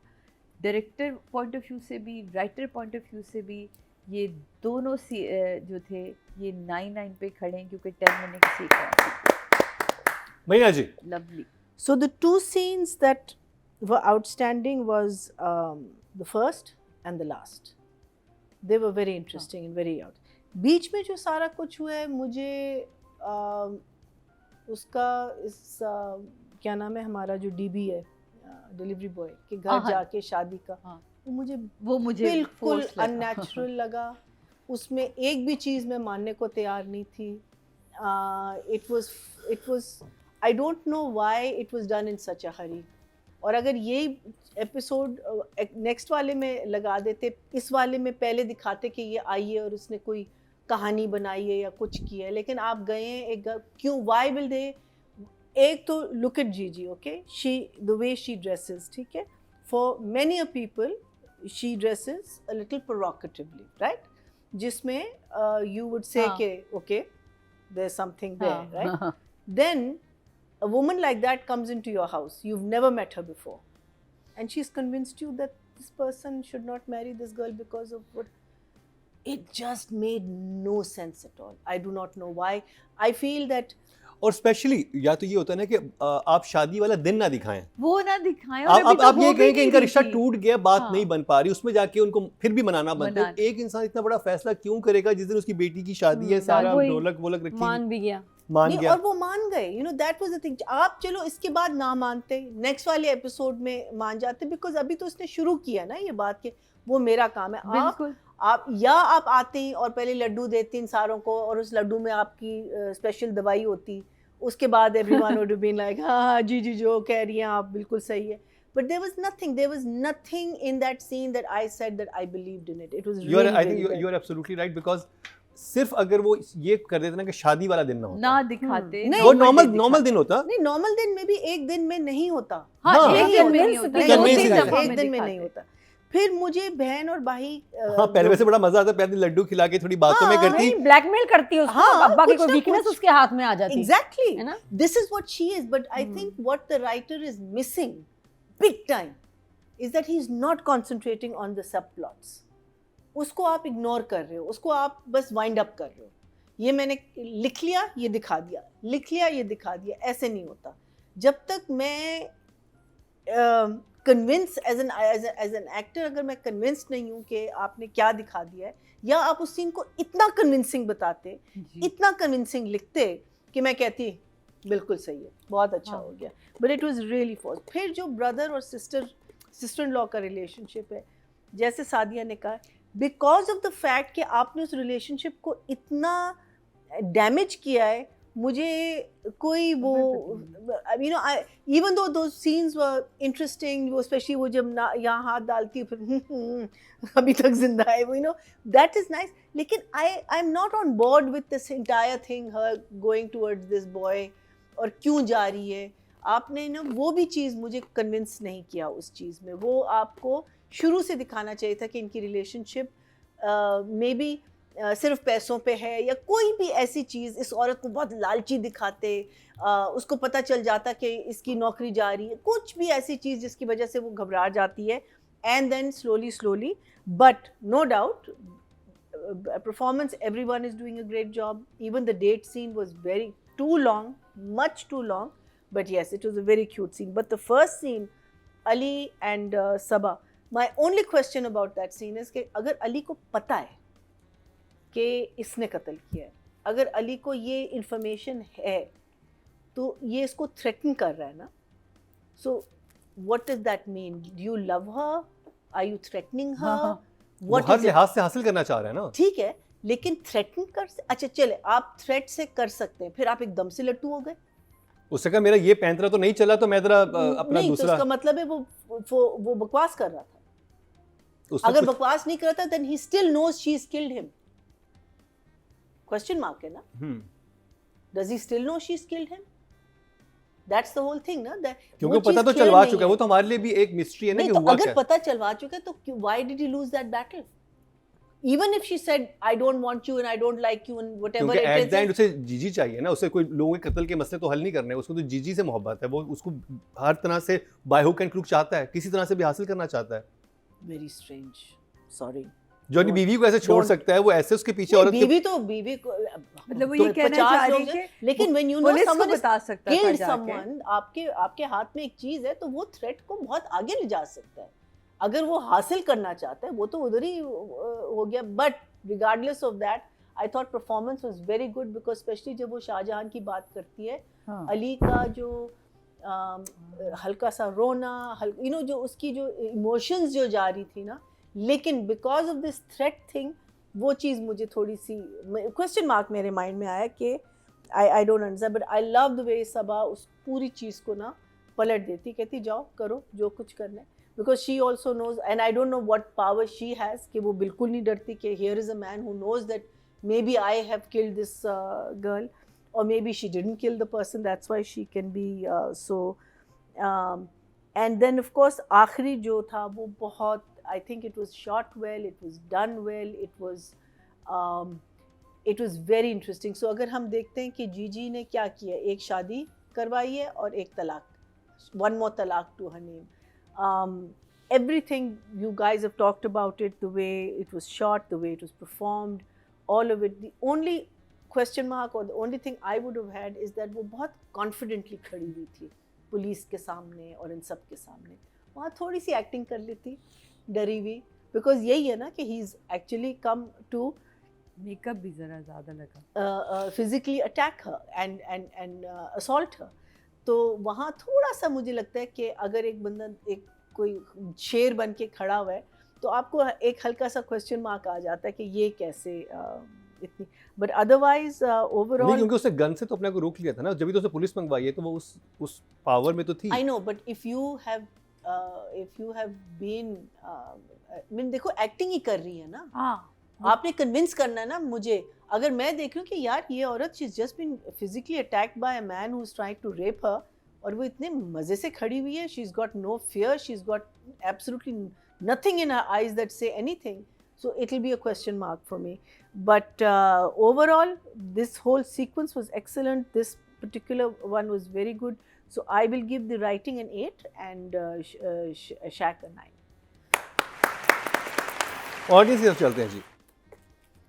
डायरेक्टर पॉइंट ऑफ व्यू से भी, राइटर पॉइंट ऑफ व्यू से भी, ये दोनों जो थे ये 9 पे खड़े हैं, क्योंकि 10 मिनट की सीक्वेंस। मैया जी, Lovely. So the two scenes that were outstanding was the first and the last. They were very interesting and very out. बीच में जो सारा कुछ हुआ है, मुझे उसका क्या नाम है हमारा जो डीबी है, डिलीवरी बॉय के घर जाके शादी का, वो मुझे बिल्कुल अननेचुरल लगा। उसमें एक भी चीज़ मैं मानने को तैयार नहीं थी। It was I don't know why it was done in such a hurry. और अगर ये एपिसोड नेक्स्ट वाले में लगा देते, इस वाले में पहले दिखाते कि ये आई है और उसने कोई कहानी बनाई है या कुछ किया है, लेकिन आप गए हैं एक क्यों, वाई विल दे। एक तो लुक एट जीजी, okay, she the way she dresses, ठीक है, for many a people she dresses a little provocatively, right, जिसमें यू वुड से के okay there is something there, right, then a woman like that comes into your house, you've never met her before, and she's convinced you that this person should not marry this girl because of what. It just made no sense at all. I do not know why. I feel that और specially या तो ये होता है ना कि आप शादी वाला दिन ना दिखाएं, वो ना दिखाएं। और आप अभी तो आप ये हो भी कहें कि नहीं इनका रही रिश्ता थी। टूट गया, बात हाँ। नहीं बन पा रही, उसमें जाके उनको फिर भी मनाना बनता है। मना- एक इंसान इतना बड़ा फैसला क्यों करेगा जिस दिन उसकी बेटी की शादी है, सारा वही, ढोलक वोलक रखी, मान भी गया। मान नहीं, गया। और वो मान गए, you know that was the thing. आप चलो इसके बाद ना मानते, नेक्स्ट वाले एपिसोड में मान जाते, बिकॉज अभी तो उसने शुरू किया ना ये बात कि वो मेरा काम है। बिल्कुल। आप आते ही और पहले लड्डू देते इन सारों को, और उस लड्डू में आपकी स्पेशल दवाई होती, उसके बाद एवरीवन वुड बीन लाइक हाँ जी जी जो कह रही हैं आप बिल्कुल सही है। But there was nothing in that scene that I said that I believed in it. It was really, I think really you bad. are absolutely right, because सिर्फ अगर वो ये कर देते ना कि शादी वाला दिन ना होता, ना दिखाते, नहीं, वो normal day नॉर्मल दिखाते। दिन होता। नहीं, नॉर्मल दिन में भी एक दिन में नहीं होता। हाँ, हाँ। एक दिन में नहीं होता, Convince दो convince तीन नहीं दफा एक में दिन में दिखाते। नहीं होता। फिर मुझे बहन और भाई हाँ, पहले वैसे बड़ा मजा आता है, पहले लड्डू खिला के थोड़ी बातों में हाँ, करती, नहीं, ब्लैकमेल करती है उसको, हाँ, अब्बा की कुछ कोई ना वीकनेस कुछ। उसके हाथ में आ जाती है Exactly. ना? This is what she is, but I think what the writer is missing big time is that he's not concentrating on the subplots. उसको आप इग्नोर कर रहे हो, उसको आप बस वाइंड अप कर रहे हो। ये मैंने लिख लिया, ये दिखा दिया, लिख लिया, ये दिखा दिया, ऐसे नहीं होता। जब तक मैं कन्विंस एज एन एक्टर, अगर मैं कन्विंस्ड नहीं हूँ कि आपने क्या दिखा दिया है, या आप उस सीन को इतना कन्विंसिंग बताते, जी। इतना कन्विंसिंग लिखते कि मैं कहती बिल्कुल सही है, बहुत अच्छा हाँ। हो गया, but it was really false. फिर जो ब्रदर और सिस्टर इन लॉ का रिलेशनशिप है, जैसे सादिया ने कहा, बिकॉज ऑफ द फैक्ट कि आपने उस रिलेशनशिप को इतना डैमेज किया है, मुझे कोई वो यू नो इवन दो दो सीन्स वर इंटरेस्टिंग, वो स्पेशली वो जब ना यहाँ हाथ डालती है फिर अभी तक जिंदा है, you know that is nice, लेकिन I am not on board with this entire thing, her going towards this boy, और क्यों जा रही है। आपने ना वो भी चीज़ मुझे कन्विंस नहीं किया उस चीज़ में। वो आपको शुरू से दिखाना चाहिए था कि इनकी रिलेशनशिप मे बी सिर्फ पैसों पे है, या कोई भी ऐसी चीज़। इस औरत को बहुत लालची दिखाते, उसको पता चल जाता कि इसकी नौकरी जा रही है, कुछ भी ऐसी चीज़ जिसकी वजह से वो घबरा जाती है, and then slowly but no doubt performance, everyone is doing a great job. Even the date scene was very too long, much too long, but yes, it was a very cute scene. But the first scene, Ali and Sabah, my only question about that scene is कि अगर अली को पता है कि इसने कत्ल किया है, अगर अली को ये information है, तो ये इसको threaten कर रहा है ना, so what does that mean? Do you love her? Are you threatening her? हाँ। वो हर लिहाज से हासिल करना चाह रहा है ना। ठीक है, लेकिन थ्रेटन कर, अच्छा चले आप थ्रेट से कर सकते हैं, फिर आप एकदम से लट्टू हो गए। उससे कहा मेरा ये पैंतरा तो नहीं चला, तो मैं जरा अपना नहीं, तो दूसरा, उसका मतलब है वो बकवास कर रहा था। उससे अगर कुछ- बकवास नहीं करता then he still knows she has killed him. Question mark है ना, hmm, does he still know she has killed him? That's the whole thing ना, दैट क्योंकि पता तो चलवा चुका है, वो तो हमारे लिए भी एक मिस्ट्री है ना नहीं, कि तो हुआ अगर क्या। पता चलवा चुका है तो why did he lose that battle? Even if she said I don't want you and I don't like you and whatever क्योंकि it at is, the end उसे जीजी चाहिए ना, उसे कोई लोगों के कत्ल के मसले तो हल नहीं करने हैं, उसको तो जीजी से मोहब्बत है, वो उसको हर तरह से बाय हुक एंड क्रुक चाहता है, किसी तरह से भी हासिल करना चाहता है। very strange, sorry। जो अपनी बीवी को ऐसे छोड़ don't- सकता है, वो ऐसे उसके पीछे औरत के बीवी को मतलब वो ये कहना चाह रही है कि लेकिन when you know पुलिस को someone is बता सकता था killed जाके। someone, आपके हाथ में एक चीज है, तो वो थ्रेट को बहुत आगे ले जा सकता है। अगर वो हासिल करना चाहता है, वो तो उधर ही हो गया। But regardless of that, I thought performance was very good, because especially जब वो शाहजहां की बात करती है, हाँ। अली का जो हल्का सा रोना, यू नो जो उसकी जो इमोशंस जो जा रही थी ना, लेकिन because of this threat thing, वो चीज़ मुझे थोड़ी सी क्वेश्चन मार्क मेरे माइंड में आया कि I don't understand, but I love the way Saba उस पूरी चीज़ को ना पलट देती, कहती जाओ करो जो कुछ करना है, because she also knows, and I don't know what power she has, कि वो बिल्कुल नहीं डरती कि here is a man who knows that maybe I have killed this girl, or maybe she didn't kill the person, that's why she can be so and then of course आखिरी जो था वो बहुत, I think it was shot well, it was done well, it was very interesting. So अगर हम देखते हैं कि जीजी ने क्या किया, एक शादी करवाई है और एक तलाक, one more तलाक to her name. Everything you guys have talked about it, the way it was shot, the way it was performed, all of it. The only question mark, or the only thing I would have had is that वो बहुत confidently खड़ी हुई थी police के सामने और इन सब के सामने. वहाँ थोड़ी सी एक्टिंग कर लेती डरी हुई, बिकॉज यही है ना कि he is actually come to makeup भी ज़रा ज़्यादा लगा. Physically attack her and assault her. तो वहाँ थोड़ा सा मुझे लगता है कि अगर एक बंदा एक कोई शेर बन के खड़ा हुआ है तो आपको एक हल्का सा क्वेश्चन मार्क आ जाता है कि ये कैसे इतनी. बट अदरवाइज नहीं, ओवरऑल क्योंकि उसने गन से तो अपने को रोक लिया था ना, जब भी तो उसने पुलिस मंगवाई है, तो वो उस पावर में तो थी. I know, but if you have been mean देखो एक्टिंग ही कर रही है ना. हाँ, आपने कन्विंस करना है ना मुझे. अगर मैं देख रही हूँ कि यार ये औरत she is just been physically attacked by a man who is trying to rape her, और वो इतने मजे से खड़ी हुई है, she is got no fear, she is got absolutely nothing in her eyes that say anything, so it will be a question mark for me. But overall this whole sequence was excellent. This particular one was very good, so I will give the writing an 8 and Shaq a 9. Audience की तरफ चलते हैं जी.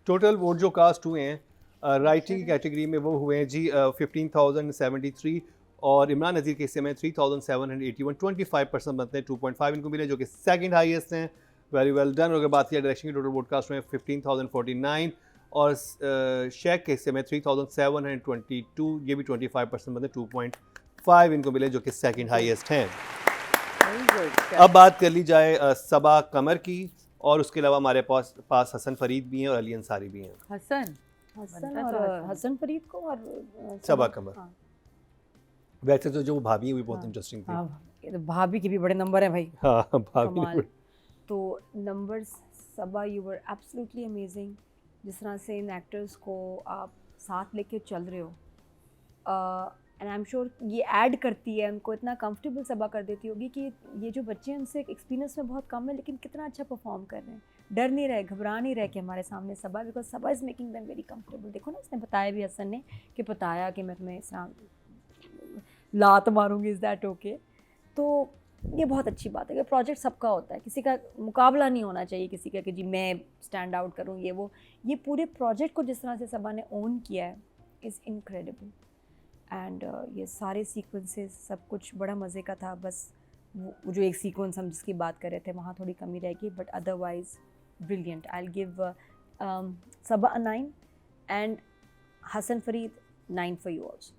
Total vote जो cast हुए हैं writing की category में वो हुए हैं जी 15,073, और इमरान नज़ीर के हिस्से में 3,781, 25% बनते हैं, 2.5 इनको मिले, जो कि सेकंड हाईएस्ट हैं. Very well done. और अगर बात किया डायरेक्शन की, टोटल ब्रॉडकास्ट में 15,049, और शेख के हिस्से में 3,722, ये भी 25% बनते हैं, 2.5 इनको मिले, जो कि सेकंड हाईएस्ट हैं. very good. अब बात कर ली जाए सबा कमर की, और उसके अलावा हमारे पास हसन फरीद भी हैं और अली अंसारी भी हैं. हसन हसन बनता तो और हसन। हसन फरीद को और सबा कमर. हाँ, वैसे तो जो भाभी है वो भी बहुत हाँ, इंटरेस्टिंग थी. हाँ, ये तो भाभी के भी बड़े नंबर हैं भाई. हाँ, भाभी कमाल. ने तो numbers Saba, you were absolutely amazing. जिस तरह से इन एक्टर्स को आप साथ लेके चल रहे हो, एंड आई एम श्योर ये ऐड करती है, उनको इतना कंफर्टेबल सबा कर देती होगी कि ये जो बच्चे हैं उनसे एक्सपीरियंस में बहुत कम है, लेकिन कितना अच्छा परफॉर्म कर रहे हैं. डर नहीं रहे, घबरा नहीं रहे कि हमारे सामने Saba, because Saba is making them very comfortable. देखो ना, उसने बताया भी हसन ने कि बताया कि मैं तुम्हें इस तरह लात मारूंगी, इज़ दैट ओके. तो ये बहुत अच्छी बात है कि प्रोजेक्ट सबका होता है, किसी का मुकाबला नहीं होना चाहिए किसी का कि जी मैं स्टैंड आउट करूँ ये वो. ये पूरे प्रोजेक्ट को जिस तरह से सबा ने ओन किया है इज़ इनक्रेडिबल. एंड ये सारे सीक्वेंसेस सब कुछ बड़ा मज़े का था. बस वो जो एक सीक्वेंस हम जिसकी बात कर रहे थे वहाँ थोड़ी कमी रहेगी, but otherwise brilliant. I will give Saba a 9 and Hassan Farid 9 for you also.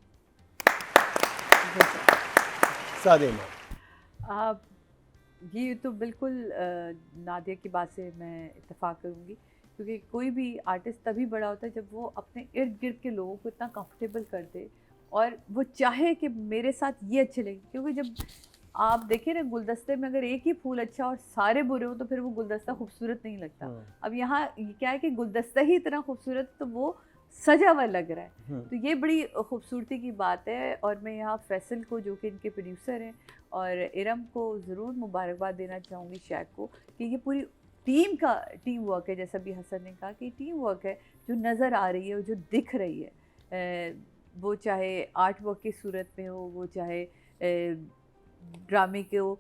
सादे में. आप ये तो बिल्कुल नादिया की बात से मैं इत्तेफाक करूँगी, क्योंकि कोई भी आर्टिस्ट तभी बड़ा होता है जब वो अपने इर्द गिर्द के लोगों को इतना कंफर्टेबल कर दे और वो चाहे कि मेरे साथ ये अच्छे लगे. क्योंकि जब आप देखें ना, गुलदस्ते में अगर एक ही फूल अच्छा और सारे बुरे हो तो फिर वो गुलदस्ता खूबसूरत नहीं लगता. अब यहाँ क्या है कि गुलदस्ता ही इतना खूबसूरत, तो वो सजा हुआ लग रहा है. तो ये बड़ी खूबसूरती की बात है. और मैं यहाँ फैसल को, जो कि इनके प्रोड्यूसर हैं, और इरम को ज़रूर मुबारकबाद देना चाहूँगी, शैक को, कि ये पूरी टीम वर्क है. जैसा भी हसन ने कहा कि टीम वर्क है जो नज़र आ रही है और जो दिख रही है. वो चाहे आर्ट वर्क की सूरत में हो, वो चाहे ड्रामे के हो,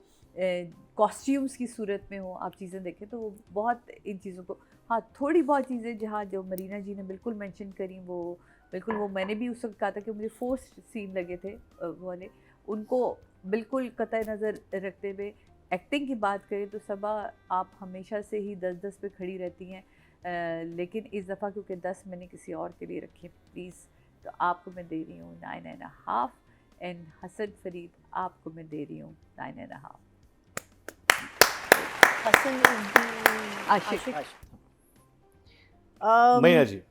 कॉस्ट्यूम्स की सूरत में हो, आप चीज़ें देखें तो वो बहुत इन चीज़ों को, हाँ थोड़ी बहुत चीज़ें जहाँ जो मरीना जी ने बिल्कुल मेंशन करी, वो बिल्कुल, वो मैंने भी उस वक्त कहा था कि मुझे फोर्स्ड सीन लगे थे वो वाले, उनको बिल्कुल कतई नज़र रखते हुए. एक्टिंग की बात करें तो सबा आप हमेशा से ही 10-10 पे खड़ी रहती हैं, लेकिन इस दफ़ा क्योंकि 10 मैंने किसी और के लिए रखी, प्लीज़, तो आपको मैं दे रही हूँ 9.5. एंड हसन फरीद आपको मैं दे रही हूँ 9.5. हसन आशिक. मैया जी.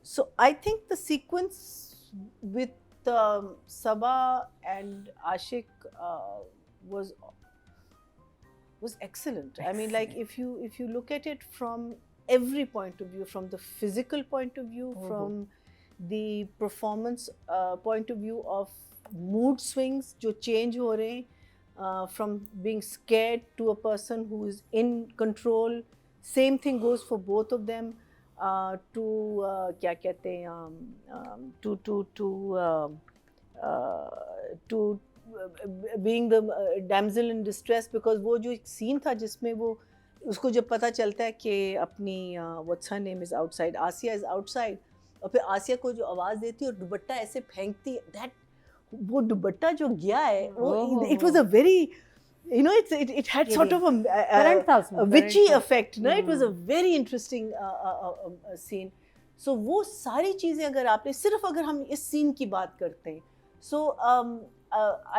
So I think the sequence with Sabaa and Ashik was excellent. I mean, like if you look at it from every point of view, from the physical point of view, from the performance point of view, of mood swings जो change हो रहे हैं, from being scared to a person who is in control. Same thing goes for both of them. To क्या कहते हैं, to being the damsel in distress, because वो जो एक scene था जिसमें वो उसको जब पता चलता है कि अपनी what's her name is outside, Asia is outside, और फिर आसिया को जो आवाज़ देती है और दुपट्टा ऐसे फेंकती है, दैट वो दुपट्टा जो गया है वो it was a very you know it had sort of current था उसमें, a witchy था। effect no it was a very interesting scene so वो सारी चीज़ें अगर आपने सिर्फ अगर हम इस सीन की बात करते हैं so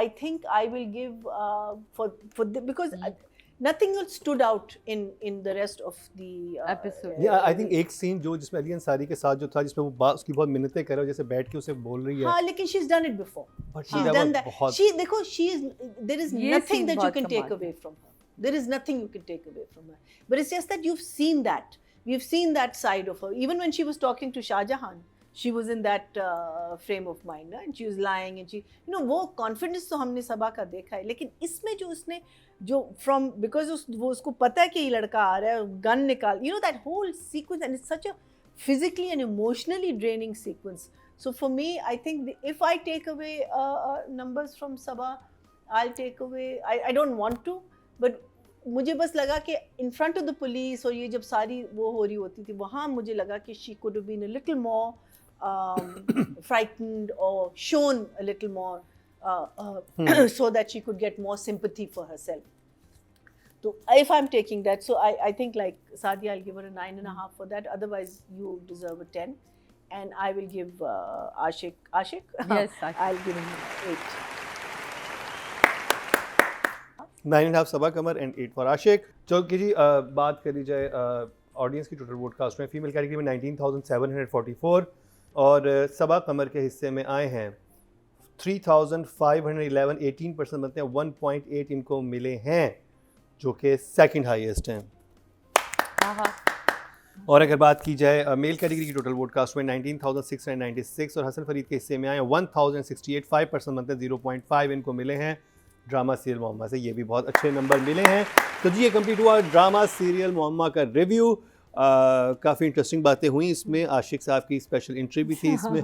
I think I will give because nothing else stood out in the rest of the Episode. I think एक सीन जो जिसमें अली अंसारी के साथ जो था जिसमें वो उसकी बहुत मिन्नतें कर रहा है, जैसे बैठ के उसे बोल रही है, हाँ लेकिन she's done it before but she's that done was that बहुत she देखो she is there is ये nothing scene that you बहुत can take कमाल away है। from her there is nothing you can take away from her but it's just that you've seen that we've seen that side of her even when she was talking to Shah Jahan she was in that frame of mind and she was lying and she वो confidence तो हमने सबा का देखा है लेकिन इसमें जो उसने जो from because वो उसको पता है कि ये लड़का आ रहा है गन निकाल that whole sequence and it's such a physically and emotionally draining sequence so for me I think if I take away numbers from Sabaa I'll take away I don't want to but मुझे बस लगा कि in front of the police और ये जब सारी वो हो रही होती थी वहाँ मुझे लगा कि she could have been a little more frightened or shown a little more so that she could get more sympathy for herself. So if I'm taking that, so I think like Sadia, I'll give her a 9.5 for that. Otherwise, you deserve a 10, and I will give Ashik. Yes, Ashik. I'll give him 8. 9.5 Saba Qamar and 8 for Ashiq. चौकी जी बात करी जाए audience की total vote cast में female category में 19,744 और सबा कमर के हिस्से में आए हैं 3,511 18% बनते हैं 1.8 इनको मिले हैं जो कि सेकंड हाईएस्ट हैं। और अगर बात की जाए मेल कैटेगरी की टोटल वोट कास्ट में 19,696 और हसन फरीद के हिस्से में आए 1,068 5% बनते हैं 0.5 इनको मिले हैं ड्रामा सीरियल मोहम्मा से। ये भी बहुत अच्छे नंबर मिले हैं। तो जी ये कंप्लीट हुआ ड्रामा सीरियल मोहम्मा का रिव्यू। काफ़ी इंटरेस्टिंग बातें हुई इसमें, आशिक साहब की स्पेशल एंट्री भी थी इसमें।